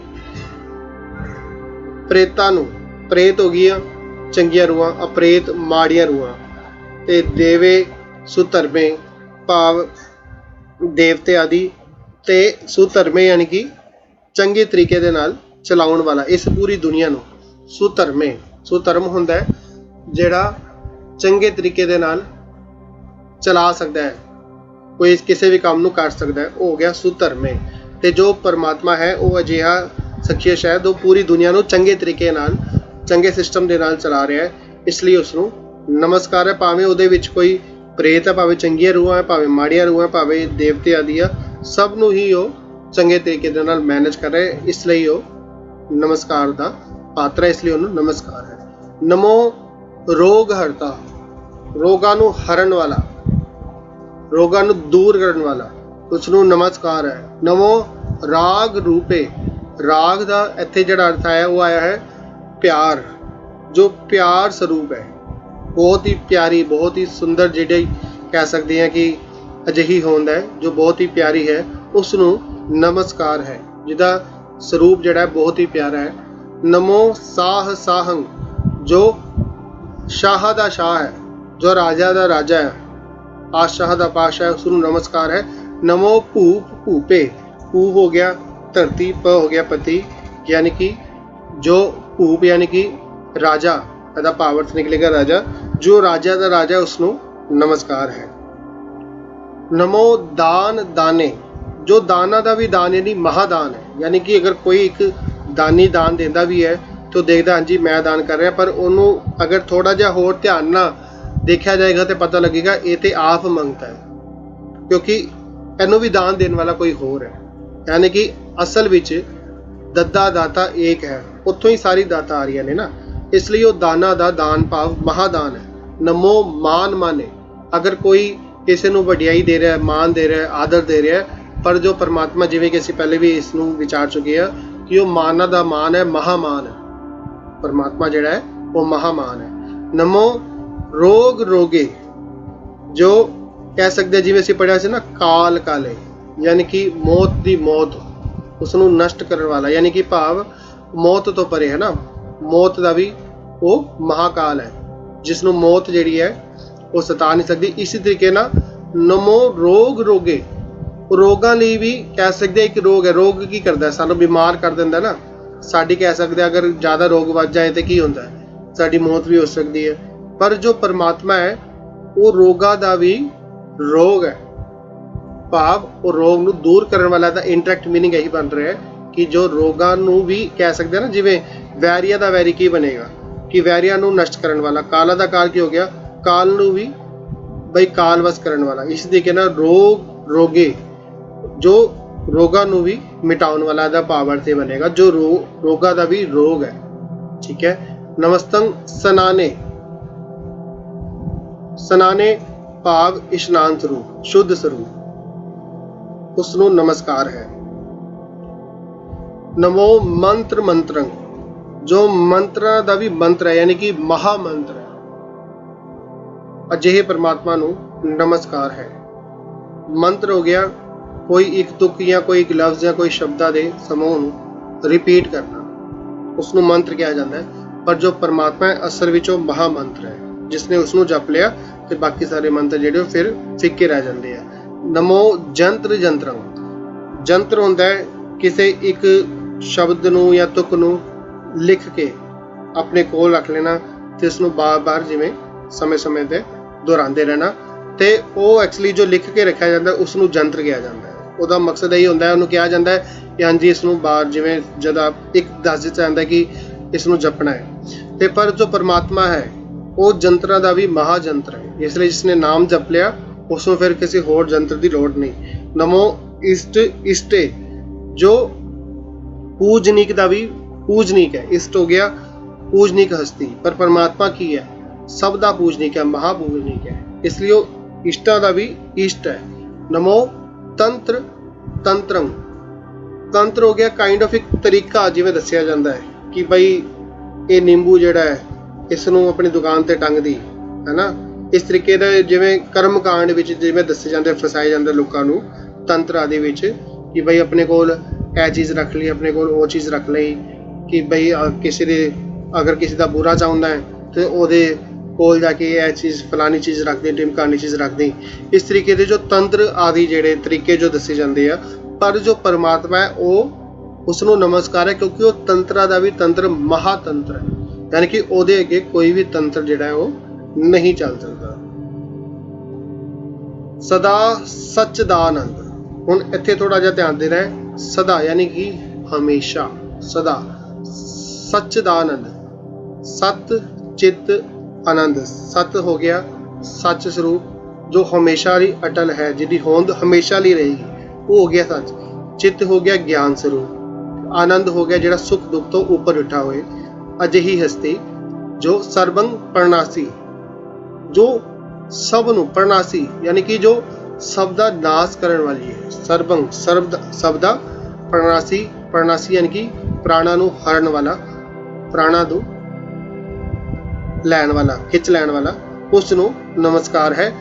ਪ੍ਰੇਤਾਂ ਨੂੰ, ਪ੍ਰੇਤ ਹੋ ਗਈਆਂ ਚੰਗੀਆਂ ਰੂਹਾਂ, ਅਪ੍ਰੇਤ ਮਾੜੀਆਂ ਰੂਹਾਂ, ਤੇ ਦੇਵੇ ਸੁਧਰਮੇ ਭਾਵ ਦੇਵਤੇ ਆਦਿ, ਤੇ ਸੁਧਰਮੇ ਯਾਨੀ ਕਿ ਚੰਗੇ ਤਰੀਕੇ ਦੇ ਨਾਲ ਚਲਾਉਣ ਵਾਲਾ ਇਸ ਪੂਰੀ ਦੁਨੀਆ ਨੂੰ। ਸੁਧਰਮੇ, ਸੁਧਰਮ ਹੁੰਦਾ ਹੈ ਜਿਹੜਾ ਚੰਗੇ ਤਰੀਕੇ ਦੇ ਨਾਲ ਚਲਾ ਸਕਦਾ ਹੈ, ਕੋਈ ਕਿਸੇ ਵੀ ਕੰਮ ਨੂੰ ਕਰ ਸਕਦਾ ਹੈ, ਉਹ ਹੋ ਗਿਆ ਸੁਧਰਮੇ। ਤੇ ਜੋ ਪਰਮਾਤਮਾ ਹੈ ਉਹ ਅਜਿਹਾ ਸੱਚੇ ਸ਼ਾਇਦ ਉਹ ਪੂਰੀ ਦੁਨੀਆ ਨੂੰ ਚੰਗੇ ਤਰੀਕੇ ਨਾਲ, ਚੰਗੇ ਸਿਸਟਮ ਦੇ ਨਾਲ ਚਲਾ ਰਿਹਾ ਹੈ। ਇਸ ਲਈ ਉਸ ਨੂੰ ਨਮਸਕਾਰ ਹੈ। ਭਾਵੇਂ ਉਹਦੇ ਵਿੱਚ ਕੋਈ ਪ੍ਰੇਤ ਹੈ, ਭਾਵੇਂ ਚੰਗੀਆਂ ਰੂਹਾਂ ਹੈ, ਭਾਵੇਂ ਮਾੜੀਆਂ ਰੂਹਾਂ, ਭਾਵੇਂ ਦੇਵਤੇ ਆਦਿ ਆ, ਸਭ ਨੂੰ ਹੀ ਉਹ ਚੰਗੇ ਤਰੀਕੇ ਦੇ ਨਾਲ ਮੈਨੇਜ ਕਰ ਰਿਹਾ ਹੈ। ਇਸ ਲਈ ਉਹ ਨਮਸਕਾਰ ਦਾ ਪਾਤਰ ਹੈ, ਇਸ ਲਈ ਉਹਨੂੰ ਨਮਸਕਾਰ ਹੈ। ਨਮੋ ਰੋਗ ਹਰਤਾ, ਰੋਗਾਂ ਨੂੰ ਹਰਨ ਵਾਲਾ, ਰੋਗਾਂ ਨੂੰ ਦੂਰ ਕਰਨ ਵਾਲਾ, ਉਸ ਨੂੰ ਨਮਸਕਾਰ ਹੈ। ਨਮੋ ਰਾਗ ਰੂਪੇ, ਰਾਗ ਦਾ ਇੱਥੇ ਜਿਹੜਾ ਅਰਥ ਆਇਆ ਉਹ ਆਇਆ ਹੈ ਪਿਆਰ, ਜੋ ਪਿਆਰ ਸਰੂਪ ਹੈ, ਬਹੁਤ ਹੀ ਪਿਆਰੀ, ਬਹੁਤ ਹੀ ਸੁੰਦਰ, ਜਿਹੜੀ ਕਹਿ ਸਕਦੇ ਹਾਂ ਕਿ ਅਜਿਹੀ ਹੋਂਦ ਹੈ ਜੋ ਬਹੁਤ ਹੀ ਪਿਆਰੀ ਹੈ, ਉਸ ਨੂੰ ਨਮਸਕਾਰ ਹੈ, ਜਿਹਦਾ ਸਰੂਪ ਜਿਹੜਾ ਹੈ ਬਹੁਤ ਹੀ ਪਿਆਰਾ ਹੈ। ਨਮੋ ਸਾਹ ਸਾਹੰ, ਜੋ ਸ਼ਾਹ ਦਾ ਸ਼ਾਹ ਹੈ, ਜੋ ਰਾਜਾ ਦਾ ਰਾਜਾ ਹੈ, ਪਾਤਸ਼ਾਹ ਦਾ ਪਾਤਸ਼ਾਹ ਹੈ, ਉਸ ਨੂੰ ਨਮਸਕਾਰ ਹੈ। ਨਮੋ ਭੂਪ ਭੂਪੇ, ਭੂਪ ਹੋ ਗਿਆ ਧਰਤੀ, ਪ ਹੋ ਗਿਆ ਪਤੀ, ਯਾਨੀ ਕਿ ਜੋ ਭੂਪ ਯਾਨੀ ਕਿ ਰਾਜਾ, ਇਹਦਾ ਭਾਵ ਅਰਥ ਨਿਕਲੇਗਾ ਰਾਜਾ, ਜੋ ਰਾਜਾ ਦਾ ਰਾਜਾ, ਉਸ ਨੂੰ ਨਮਸਕਾਰ ਹੈ। ਨਮੋ ਦਾਨ ਦਾਨੇ, ਜੋ ਦਾਨਾਂ ਦਾ ਵੀ ਦਾਨ ਯਾਨੀ ਮਹਾਦਾਨ ਹੈ, ਯਾਨੀ ਕਿ ਅਗਰ ਕੋਈ ਇੱਕ ਦਾਨੀ ਦਾਨ ਦਿੰਦਾ ਵੀ ਹੈ ਤਾਂ ਦੇਖਦਾ ਹਾਂਜੀ ਮੈਂ ਦਾਨ ਕਰ ਰਿਹਾ, ਪਰ ਉਹਨੂੰ ਅਗਰ ਥੋੜਾ ਜਿਹਾ ਹੋਰ ਧਿਆਨ ਨਾਲ ਦੇਖਿਆ ਜਾਏਗਾ ਤੇ ਪਤਾ ਲੱਗੇਗਾ ਇਹ ਤੇ ਆਪ ਮੰਗਤਾ ਹੈ, ਕਿਉਂਕਿ ਇਹਨੂੰ ਵੀ ਦਾਨ ਦੇਣ ਵਾਲਾ ਕੋਈ ਹੋਰ ਹੈ। ਯਾਨੀ ਕਿ ਅਸਲ ਵਿੱਚ ਦੱਦਾ ਦਾਤਾ ਏਕ ਹੈ, ਉੱਥੋਂ ਹੀ ਸਾਰੀ ਦਾਤਾ ਆ ਰਹੀਆਂ ਨੇ ਨਾ। ਇਸ ਲਈ ਉਹ ਦਾਨਾਂ ਦਾ ਦਾਨ ਭਾਵ ਮਹਾਦਾਨ ਹੈ। ਨਮੋ ਮਾਨ ਮਾਨੇ, ਅਗਰ ਕੋਈ ਕਿਸੇ ਨੂੰ ਵਡਿਆਈ ਦੇ ਰਿਹਾ, ਮਾਨ ਦੇ ਰਿਹਾ, ਆਦਰ ਦੇ ਰਿਹਾ, ਪਰ ਜੋ ਪਰਮਾਤਮਾ, ਜਿਵੇਂ ਕਿ ਅਸੀਂ ਪਹਿਲੇ ਵੀ ਇਸ ਨੂੰ ਵਿਚਾਰ ਚੁੱਕੇ ਹਾਂ ਕਿ ਉਹ ਮਾਨਾਂ ਦਾ ਮਾਨ ਹੈ, ਮਹਾਮਾਨ ਹੈ। ਪਰਮਾਤਮਾ ਜਿਹੜਾ ਹੈ ਉਹ ਮਹਾਮਾਨ ਹੈ। ਨਮੋ ਰੋਗ ਰੋਗੇ, ਜੋ ਕਹਿ ਸਕਦੇ ਜਿਵੇਂ ਅਸੀਂ ਪੜ੍ਹਿਆ ਸੀ ਨਾ, ਕਾਲ ਕਾਲੇ, ਯਾਨੀ ਕਿ ਮੌਤ ਦੀ ਮੌਤ, ਉਸ ਨੂੰ ਨਸ਼ਟ ਕਰਨ ਵਾਲਾ, ਯਾਨੀ ਕਿ ਭਾਵ ਮੌਤ ਤੋਂ ਪਰੇ ਹੈ ਨਾ। ਮੌਤ ਦਾ ਵੀ ਉਹ ਮਹਾਕਾਲ ਹੈ, ਜਿਸ ਨੂੰ ਮੌਤ ਜਿਹੜੀ ਹੈ ਉਹ ਸਤਾ ਨਹੀਂ ਸਕਦੀ। ਇਸੇ ਤਰੀਕੇ ਨਾਲ ਨਮੋ ਰੋਗ ਰੋਗੇ, ਰੋਗਾਂ ਲਈ ਵੀ ਕਹਿ ਸਕਦੇ ਇੱਕ ਰੋਗ ਹੈ। ਰੋਗ ਕੀ ਕਰਦਾ? ਸਾਨੂੰ ਬਿਮਾਰ ਕਰ ਦਿੰਦਾ ਨਾ। ਸਾਡੀ ਕਹਿ ਸਕਦੇ ਅਗਰ ਜ਼ਿਆਦਾ ਰੋਗ ਵੱਧ ਜਾਏ ਤਾਂ ਕੀ ਹੁੰਦਾ? ਸਾਡੀ ਮੌਤ ਵੀ ਹੋ ਸਕਦੀ ਹੈ। ਪਰ ਜੋ ਪਰਮਾਤਮਾ ਹੈ ਉਹ ਰੋਗਾਂ ਦਾ ਵੀ ਰੋਗ ਹੈ, ਭਾਵ ਉਹ ਰੋਗ ਨੂੰ ਦੂਰ ਕਰਨ ਵਾਲਾ। ਦਾ ਇੰਟਰੈਕਟ ਮੀਨਿੰਗ ਇਹੀ ਬਣ ਰਿਹਾ ਹੈ ਕਿ ਜੋ ਰੋਗਾਂ ਨੂੰ ਵੀ ਕਹਿ ਸਕਦੇ ਨਾ, ਜਿਵੇਂ ਵੈਰੀਆ ਦਾ ਵੈਰੀ ਕੀ ਬਣੇਗਾ ਕਿ ਵੈਰੀਆ ਨੂੰ ਨਸ਼ਟ ਕਰਨ ਵਾਲਾ। ਕਾਲਾ ਦਾ ਕਾਲ ਕੀ ਹੋ ਗਿਆ? ਕਾਲ ਨੂੰ ਵੀ ਬਈ ਕਾਲ ਵਸ ਕਰਨ ਵਾਲਾ। ਇਸ ਤਰੀਕੇ ਨਾਲ ਰੋਗ ਰੋਗੇ, ਜੋ ਰੋਗਾਂ ਨੂੰ ਵੀ ਮਿਟਾਉਣ ਵਾਲਾ ਦਾ ਭਾਵ ਅਰਥ ਬਣੇਗਾ, ਜੋ ਰੋਗਾਂ ਦਾ ਵੀ ਰੋਗ ਹੈ। ਠੀਕ ਹੈ। ਨਮਸਤੰ ਸਨਾਨੇ, ਸਨਾਨੇ ਭਾਵ ਇਸ਼ਨਾਨ ਸਰੂਪ, ਸ਼ੁੱਧ ਸਰੂਪ, ਉਸ ਨੂੰ ਨਮਸਕਾਰ ਹੈ। ਨਮੋ ਮੰਤਰ ਮੰਤਰੰ, ਜੋ ਮੰਤਰਾਂ ਦਾ ਵੀ ਮੰਤਰ ਹੈ, ਯਾਨੀ ਕਿ ਮਹਾ ਮੰਤਰ ਹੈ, ਅਜਿਹੇ ਪਰਮਾਤਮਾ ਨੂੰ ਨਮਸਕਾਰ ਹੈ। ਮੰਤਰ ਹੋ ਗਿਆ ਕੋਈ ਇੱਕ ਤੁਕ ਜਾਂ ਕੋਈ ਇੱਕ ਲਫ਼ਜ਼ ਜਾਂ ਕੋਈ ਸ਼ਬਦਾਂ ਦੇ ਸਮੂਹ ਨੂੰ ਰਿਪੀਟ ਕਰਨਾ, ਉਸ ਨੂੰ ਮੰਤਰ ਕਿਹਾ ਜਾਂਦਾ ਹੈ। ਪਰ ਜੋ ਪਰਮਾਤਮਾ ਹੈ ਅਸਲ ਵਿੱਚ ਉਹ ਮਹਾ ਮੰਤਰ ਹੈ। ਜਿਸਨੇ ਉਸ ਨੂੰ ਜਪ ਲਿਆ ਤੇ ਬਾਕੀ ਸਾਰੇ ਮੰਤਰ ਜਿਹੜੇ ਉਹ ਫਿਰ ਫਿੱਕੇ ਰਹਿ ਜਾਂਦੇ ਆ। ਨਮੋ ਜੰਤਰ ਜੰਤਰੰ, ਜੰਤਰ ਹੁੰਦਾ ਹੈ ਕਿਸੇ ਇੱਕ ਸ਼ਬਦ ਨੂੰ ਜਾਂ ਤੁਕ ਨੂੰ ਲਿਖ ਕੇ ਆਪਣੇ ਕੋਲ ਰੱਖ ਲੈਣਾ ਤੇ ਉਸ ਨੂੰ ਬਾਰ-ਬਾਰ ਜਿਵੇਂ ਸਮੇਂ-ਸਮੇਂ ਤੇ ਦੁਹਰਾਉਂਦੇ ਰਹਿਣਾ। ਤੇ ਉਹ ਐਕਚੁਅਲੀ ਜੋ ਲਿਖ ਕੇ ਰੱਖਿਆ ਜਾਂਦਾ ਉਸ ਨੂੰ ਜੰਤਰ ਕਿਹਾ ਜਾਂਦਾ ਹੈ। ਉਹਦਾ ਮਕਸਦ ਇਹੀ ਹੁੰਦਾ ਹੈ, ਉਹਨੂੰ ਕਿਹਾ ਜਾਂਦਾ ਹੈ ਕਿ ਹਾਂਜੀ ਇਸ ਨੂੰ ਬਾਹਰ ਜਿਵੇਂ ਜਦੋਂ ਇੱਕ ਦੱਸ ਦਿੱਤਾ ਜਾਂਦਾ ਕਿ ਇਸ ਨੂੰ ਜਪਣਾ ਹੈ। ਤੇ ਪਰ ਜੋ ਪਰਮਾਤਮਾ ਹੈ ਉਹ ਜੰਤਰਾਂ ਦਾ ਵੀ ਮਹਾਜੰਤਰ ਹੈ। ਇਸ ਲਈ ਜਿਸਨੇ ਨਾਮ ਜਪ ਲਿਆ ਉਸ ਨੂੰ ਫਿਰ ਕਿਸੇ ਹੋਰ ਜੰਤਰ ਦੀ ਲੋੜ ਨਹੀਂ। ਨਮੋ ਇਸ਼ਟ ਇਸ਼ਟੇ, ਜੋ ਪੂਜਨੀਕ ਦਾ ਵੀ ਪੂਜਨੀਕ ਹੈ। ਇਸ਼ਟ ਹੋ ਗਿਆ ਪੂਜਨੀਕ ਹਸਤੀ, ਪਰ ਪਰਮਾਤਮਾ ਕੀ ਹੈ? ਸਭ ਦਾ ਪੂਜਨੀਕ ਹੈ, ਮਹਾਪੂਜਨੀਕ ਹੈ। ਇਸ ਲਈ ਉਹ ਇਸ਼ਟਾਂ ਦਾ ਵੀ ਇਸ਼ਟ ਹੈ। ਨਮੋ ਤੰਤਰ ਤੰਤਰੰ, ਤੰਤਰ ਹੋ ਗਿਆ ਕਾਈਂਡ ਆਫ ਇੱਕ ਤਰੀਕਾ, ਜਿਵੇਂ ਦੱਸਿਆ ਜਾਂਦਾ ਹੈ ਕਿ ਬਈ ਇਹ ਨਿੰਬੂ ਜਿਹੜਾ ਹੈ ਇਸ ਨੂੰ ਆਪਣੀ ਦੁਕਾਨ ਤੇ ਟੰਗਦੀ ਹੈ ਨਾ। ਇਸ ਤਰੀਕੇ ਦਾ ਜਿਵੇਂ ਕਰਮ ਕਾਂਡ ਵਿੱਚ ਜਿਵੇਂ ਦੱਸੇ ਜਾਂਦੇ, ਫਸਾਏ ਜਾਂਦੇ ਲੋਕਾਂ ਨੂੰ ਤੰਤਰ ਆਦਿ ਵਿੱਚ ਕਿ ਬਈ ਆਪਣੇ ਕੋਲ ਇਹ ਚੀਜ਼ ਰੱਖ ਲਈ, ਆਪਣੇ ਕੋਲ ਉਹ ਚੀਜ਼ ਰੱਖ ਲਈ, ਕਿ ਬਈ ਕਿਸੇ ਦੇ ਅਗਰ ਕਿਸੇ ਦਾ ਬੁਰਾ ਚਾਹੁੰਦਾ ਹੈ ਤੇ ਉਹਦੇ ਕੋਲ ਜਾ ਕੇ ਇਹ ਚੀਜ਼ ਫਲਾਨੀ ਚੀਜ਼ ਰੱਖ ਦੇ, ਢਿਮਕਾਨੀ ਚੀਜ਼ ਰੱਖ ਦੇ। ਇਸ ਤਰੀਕੇ ਦੇ ਜੋ ਤੰਤਰ ਆਦਿ ਜਿਹੜੇ ਤਰੀਕੇ ਜੋ ਦੱਸੇ ਜਾਂਦੇ ਆ। ਪਰ ਜੋ ਪਰਮਾਤਮਾ ਹੈ ਉਹ ਉਸ ਨੂੰ ਨਮਸਕਾਰ ਹੈ, ਕਿਉਂਕਿ ਉਹ ਤੰਤਰਾਂ ਦਾ ਵੀ ਤੰਤਰ ਮਹਾਤੰਤਰ ਹੈ, ਯਾਨੀ ਕਿ ਉਹਦੇ ਅੱਗੇ ਕੋਈ ਵੀ ਤੰਤਰ ਜਿਹੜਾ ਹੈ ਉਹ ਨਹੀਂ ਚੱਲ ਸਕਦਾ। ਸਦਾ ਸੱਚਦਾਨੰਦ, ਹੁਣ ਇੱਥੇ ਥੋੜਾ ਜਿਹਾ ਧਿਆਨ ਦੇਣਾ ਹੈ। ਸਦਾ ਯਾਨੀ ਕਿ ਹਮੇਸ਼ਾ, ਸਦਾ ਸੱਚਦਾਨੰਦ, ਸਤ ਚਿੱਤ ਆਨੰਦ। ਸਤ ਹੋ ਗਿਆ ਸੱਚ ਸਰੂਪ, ਜੋ ਹਮੇਸ਼ਾ ਲਈ ਅਟਲ ਹੈ, ਜਿਹਦੀ ਹੋਂਦ ਹਮੇਸ਼ਾ ਲਈ ਰਹੇਗੀ, ਉਹ ਹੋ ਗਿਆ ਸੱਚ। ਚਿੱਤ ਹੋ ਗਿਆ ਗਿਆਨ ਸਰੂਪ। ਆਨੰਦ ਹੋ ਗਿਆ ਜਿਹੜਾ ਸੁੱਖ ਦੁੱਖ ਤੋਂ ਉੱਪਰ ਉੱਠਾ ਹੋਏ। ਅਜਿਹੀ ਹਸਤੀ ਜੋ ਸਰਬੰਗ ਪਰਨਾਸੀ, ਜੋ ਸਭ ਨੂੰ ਪਰਨਾਸੀ ਯਾਨੀ ਕਿ ਜੋ ਸਭ ਦਾ ਨਾਸ ਕਰਨ ਵਾਲੀ ਹੈ। ਸਰਬੰਗ ਸਭ ਦਾ ਪਰਨਾਸੀ, ਪਰਨਾਸੀ ਯਾਨੀ ਕਿ ਪ੍ਰਾਣਾ ਨੂੰ ਹਰਨ ਵਾਲਾ, ਪ੍ਰਾਣਾ ਨੂੰ ਲੈਣ ਵਾਲਾ, ਖਿੱਚ ਲੈਣ ਵਾਲਾ, ਉਸ ਨੂੰ ਨਮਸਕਾਰ ਹੈ।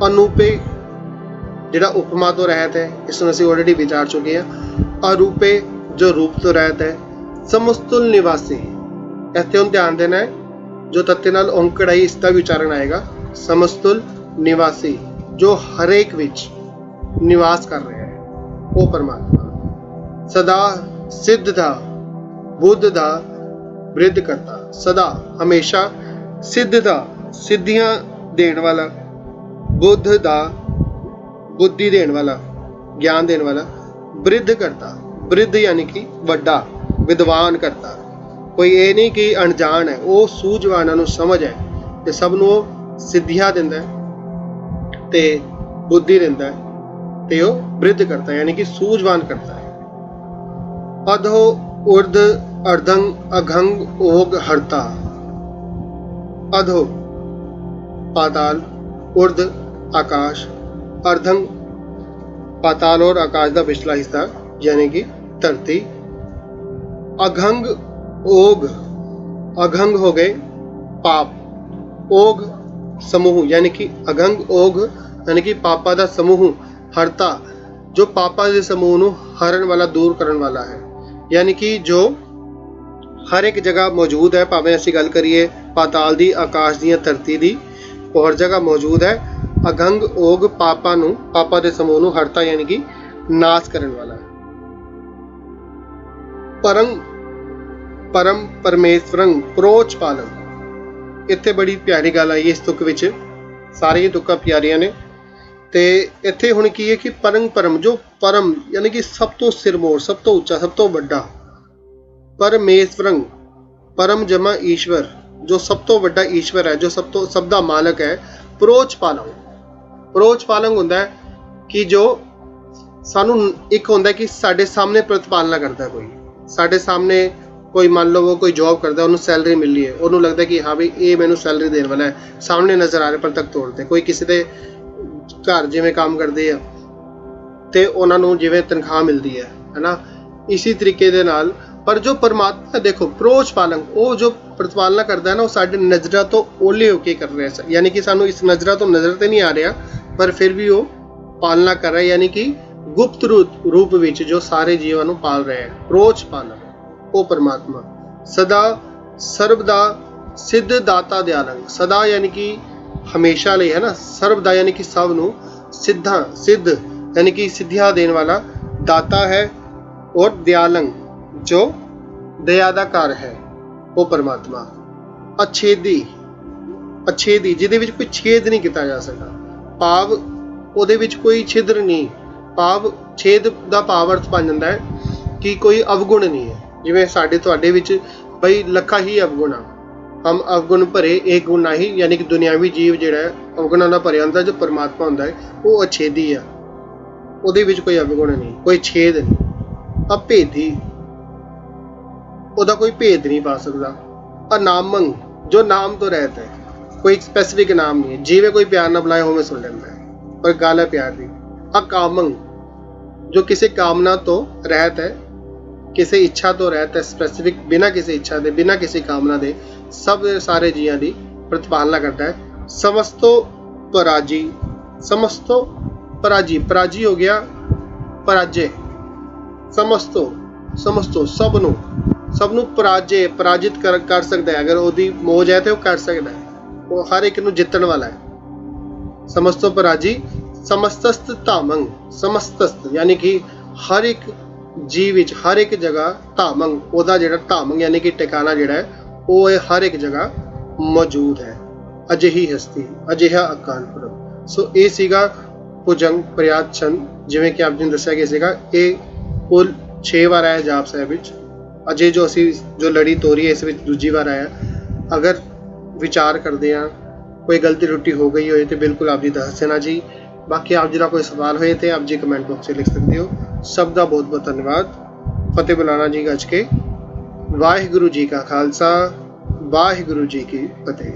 ਅਨੂਪੇ ਜਿਹੜਾ ਉਪਮਾ ਤੋਂ ਰਹਿਤ ਹੈ, ਇਸ ਨੂੰ ਅਸੀਂ ਆਲਰੇਡੀ ਵਿਚਾਰ ਚੁੱਕੇ ਹਾਂ। ਅਰੂਪੇ ਜੋ ਰੂਪ ਤੋਂ ਰਹਿਤ ਹੈ। ਸਮਸਤੁਲ ਨਿਵਾਸੀ, ਇੱਥੇ ਹੁਣ ਧਿਆਨ ਦੇਣਾ ਹੈ, ਜੋ ਤੱਤੇ ਨਾਲ ਔਂਕੜ ਆਈ ਇਸ ਦਾ ਵੀ ਉਚਾਰਨ ਆਏਗਾ। ਸਮਸਤੁਲ ਨਿਵਾਸੀ, ਜੋ ਹਰੇਕ ਵਿੱਚ ਨਿਵਾਸ ਕਰ ਰਿਹਾ ਹੈ, ਉਹ ਪਰਮਾਤਮਾ। ਸਦਾ ਸਿੱਧ ਦਾ, ਬੁੱਧ ਦਾ ਬ੍ਰਿਧ ਕਰਤਾ। ਸਦਾ ਹਮੇਸ਼ਾ, ਸਿੱਧ ਦਾ ਸਿੱਧੀਆਂ ਦੇਣ ਵਾਲਾ, ਬੁੱਧ ਦਾ ਬੁੱਧੀ ਦੇਣ ਵਾਲਾ, ਗਿਆਨ ਦੇਣ ਵਾਲਾ, ਬ੍ਰਿਧ ਕਰਤਾ। ਬ੍ਰਿਧ ਯਾਨੀ ਕਿ ਵੱਡਾ, ਵਿਦਵਾਨ ਕਰਤਾ। ਕੋਈ ਇਹ ਨਹੀਂ ਕਿ ਅਣਜਾਣ ਹੈ, ਉਹ ਸੂਝਵਾਨਾਂ ਨੂੰ ਸਮਝ ਹੈ ਤੇ ਸਭ ਨੂੰ ਉਹ ਸਿੱਧੀਆਂ ਦਿੰਦਾ ਹੈ ਤੇ बुद्धि दिंदा है ते वो वृद्ध करता है यानी कि सूझवान करता है। अधो ऊर्ध अर्धंग अघंग ओग हरता। अधो पाताल, ऊर्ध आकाश, अर्धंग पाताल और आकाश का पिछला हिस्सा यानी कि धरती, अघंग ओग, अघंग हो गए पाप, ओग समूह यानी कि अघंग ओग यानी कि पापा का समूह, हरता जो पापा के समूह ਨੂੰ हरण वाला दूर करने वाला है यानी कि जो हर एक जगह मौजूद है। भावें ਅਸੀਂ ਗੱਲ करिए पाताल ਦੀ, आकाश ਦੀਆਂ, धरती ਦੀ, ਉਹ हर जगह मौजूद है। अघंग ओग पापा ਨੂੰ, पापा ਦੇ ਸਮੂਹ ਨੂੰ हरता यानी कि नाश करने वाला है। परम परम परमेश्वरं प्रोच पालन। ਇੱਥੇ ਬੜੀ ਪਿਆਰੀ ਗੱਲ ਆਈ ਇਸ ਤੁਕ ਵਿੱਚ, ਸਾਰੀਆਂ ਤੁਕਾਂ ਪਿਆਰੀਆਂ ਨੇ। ਤੇ ਇੱਥੇ ਹੁਣ ਕੀ ਹੈ ਕਿ ਪਰਮ ਪਰਮ, ਜੋ ਪਰਮ ਯਾਨੀ ਕਿ ਸਭ ਤੋਂ ਸਿਰਮੌਰ, ਸਭ ਤੋਂ ਉੱਚਾ, ਸਭ ਤੋਂ ਵੱਡਾ, परमेश्वरं परम जमा ईश्वर, जो सब तो ਵੱਡਾ ईश्वर है, जो सब ਦਾ मालक है। प्रोच पालंग, प्रोच पालंग ਹੁੰਦਾ कि जो ਸਾਨੂੰ ਇੱਕ ਹੁੰਦਾ कि ਸਾਡੇ ਸਾਹਮਣੇ ਪ੍ਰਤਿਪਾਲਨਾ ਕਰਦਾ ਕੋਈ, ਸਾਡੇ ਸਾਹਮਣੇ ਕੋਈ ਮੰਨ ਲਓ ਕੋਈ ਜੌਬ ਕਰਦਾ, ਉਹਨੂੰ ਸੈਲਰੀ ਮਿਲ ਰਹੀ ਹੈ, ਉਹਨੂੰ ਲੱਗਦਾ ਕਿ ਹਾਂ ਵੀ ਇਹ ਮੈਨੂੰ ਸੈਲਰੀ ਦੇਣ ਵਾਲਾ ਹੈ, ਸਾਹਮਣੇ ਨਜ਼ਰ ਆ ਰਿਹਾ ਪ੍ਰਤੱਖ ਤੌਰ ਤੇ। ਕੋਈ ਕਿਸੇ ਦੇ ਘਰ ਜਿਵੇਂ ਕੰਮ ਕਰਦੇ ਆ ਤੇ ਉਹਨਾਂ ਨੂੰ ਜਿਵੇਂ ਤਨਖਾਹ ਮਿਲਦੀ ਹੈ ਨਾ, ਇਸੇ ਤਰੀਕੇ ਦੇ ਨਾਲ। पर जो परमात्मा देखो प्रोच पालन, वो जो प्रतिपालना करता है ना, वो साढ़े नज़र तो ओले होके कर रहे हैं, यानी कि सानू इस नज़र तो नज़र तो नहीं आ रहा, पर फिर भी वो पालना कर रहा है यानी कि गुप्त रूप विच जो सारे जीवां नू पाल रहे हैं। प्रोच पालन वो परमात्मा। सदा सर्वदा सिद्ध दाता दयालंग, सदा यानी कि हमेशा लिए है ना, सर्वदा यानी कि सब नू, सिद्धा सिद्ध यानी कि सिद्धियां देने वाला दाता है, और दयालंग जो दया ਦਾ ਘਰ ਹੈ ਉਹ ਪਰਮਾਤਮਾ। ਅਛੇਦੀ, ਅਛੇਦੀ ਜਿਹਦੇ ਵਿੱਚ ਕੋਈ ਛੇਦ ਨਹੀਂ ਕੀਤਾ ਜਾ ਸਕਦਾ, ਭਾਵ ਉਹਦੇ ਵਿੱਚ ਕੋਈ ਛਿਦਰ ਨਹੀਂ, ਭਾਵ ਛੇਦ ਦਾ ਭਾਵ ਅਰਥ ਬਣ ਜਾਂਦਾ ਹੈ ਕਿ ਕੋਈ ਅਵਗੁਣ ਨਹੀਂ ਹੈ। ਜਿਵੇਂ ਸਾਡੇ ਤੁਹਾਡੇ ਵਿੱਚ ਬਈ ਲੱਖਾਂ ਹੀ ਅਵਗੁਣ ਆ, ਹਮ ਅਵਗੁਣ ਭਰੇ ਏਕ ਗੁਣ ਨਾਹੀ, ਯਾਨੀ ਕਿ ਦੁਨਿਆਵੀ ਜੀਵ ਜਿਹੜਾ ਹੈ ਅਵਗੁਣਾਂ ਨਾਲ ਭਰਿਆ ਹੁੰਦਾ। ਜੋ ਪਰਮਾਤਮਾ ਹੁੰਦਾ ਹੈ ਉਹ ਅਛੇਦੀ ਆ, ਉਹਦੇ ਵਿੱਚ ਕੋਈ ਅਵਗੁਣ ਨਹੀਂ, ਕੋਈ ਛੇਦ ਨਹੀਂ। ਅਭੇਦੀ, ਉਹਦਾ ਕੋਈ ਭੇਦ ਨਹੀਂ ਪਾ ਸਕਦਾ। ਅਨਾਮੰਗ, ਜੋ ਨਾਮ ਤੋਂ ਰਹਿਤ ਹੈ, ਕੋਈ ਸਪੈਸੀਫਿਕ ਨਾਮ ਨਹੀਂ ਹੈ, ਜਿਵੇਂ ਕੋਈ ਪਿਆਰ ਨਾਲ ਬੁਲਾਏ ਹੋਵੇਂ ਸੁਣ ਲੈਂਦਾ ਹੈ, ਪਰ ਗੱਲ ਹੈ ਪਿਆਰ ਦੀ। ਅਕਾਮੰਗ, ਜੋ ਕਿਸੇ ਕਾਮਨਾ ਤੋਂ ਰਹਿਤ ਹੈ, ਕਿਸੇ ਇੱਛਾ ਤੋਂ ਰਹਿਤ ਹੈ, ਸਪੈਸੀਫਿਕ, ਬਿਨਾਂ ਕਿਸੇ ਇੱਛਾ ਦੇ, ਬਿਨਾਂ ਕਿਸੇ ਕਾਮਨਾ ਦੇ ਸਭ ਸਾਰੇ ਜੀਆਂ ਦੀ ਪ੍ਰਤਿਪਾਲਨਾ ਕਰਦਾ ਹੈ। ਸਮਸਤੋ ਪਰਾਜੀ, ਸਮਸਤੋ ਪਰਾਜੀ, ਪਰਾਜੀ ਹੋ ਗਿਆ ਪਰਾਜੇ, ਸਮਸਤੋ ਸਮਸਤੋ ਸਭ ਨੂੰ, ਸਭ ਨੂੰ ਪਰਾਜੇ ਪਰਾਜਿਤ ਕਰ ਸਕਦਾ ਹੈ। ਅਗਰ ਉਹਦੀ ਮੋਜ ਹੈ ਤੇ ਉਹ ਕਰ ਸਕਦਾ ਹੈ, ਉਹ ਹਰ ਇੱਕ ਨੂੰ ਜਿੱਤਣ ਵਾਲਾ ਹੈ। ਸਮਸਤੋ ਪਰਾਜੀ। ਸਮਸਤਸਤ ਧਾਮੰਗ, ਸਮਸਤਸਤ ਯਾਨੀ ਕਿ ਹਰ ਇੱਕ ਜੀਵ ਵਿੱਚ, ਹਰ ਇੱਕ ਜਗ੍ਹਾ ਧਾਮੰਗ, ਉਹਦਾ ਜਿਹੜਾ ਧਾਮੰਗ ਯਾਨੀ ਕਿ ਟਿਕਾਣਾ ਜਿਹੜਾ ਹੈ ਉਹ ਹਰ ਇੱਕ ਜਗ੍ਹਾ ਮੌਜੂਦ ਹੈ। ਅਜਿਹੀ ਹਸਤੀ, ਅਜਿਹਾ ਅਕਾਲ ਪੁਰਖ। ਸੋ ਇਹ ਸੀਗਾ ਭੁਜੰਗ ਪ੍ਰਿਆਤ ਛੰਦ, ਜਿਵੇਂ ਕਿ ਆਪ ਜੀ ਨੂੰ ਦੱਸਿਆ ਗਿਆ ਸੀਗਾ। ਇਹ ਕੁੱਲ 6 ਵਾਰ ਆਇਆ ਜਾਪ ਸਾਹਿਬ ਵਿੱਚ। ਅਜੇ ਜੋ ਅਸੀਂ ਜੋ ਲੜੀ ਤੋਰੀ ਹੈ ਇਸ ਵਿੱਚ ਦੂਜੀ ਵਾਰ ਆਇਆ। ਅਗਰ ਵਿਚਾਰ ਕਰਦੇ ਹਾਂ ਕੋਈ ਗਲਤੀ ਟੁੱਟੀ ਹੋ ਗਈ ਹੋਏ ਤੇ ਬਿਲਕੁਲ ਆਪ ਜੀ ਦੱਸ ਦੇਣਾ ਜੀ। ਬਾਕੀ ਆਪ ਜੀ ਦਾ ਕੋਈ ਸਵਾਲ ਹੋਏ ਤੇ ਆਪ ਜੀ ਕਮੈਂਟ ਬਾਕਸ 'ਚ ਲਿਖ ਸਕਦੇ ਹੋ। ਸਭ ਦਾ ਬਹੁਤ ਬਹੁਤ ਧੰਨਵਾਦ। ਫਤਿਹ ਬੁਲਾਣਾ ਜੀ ਗੱਜ ਕੇ। ਵਾਹਿਗੁਰੂ ਜੀ ਕਾ ਖਾਲਸਾ, ਵਾਹਿਗੁਰੂ ਜੀ ਕੀ ਫਤਿਹ।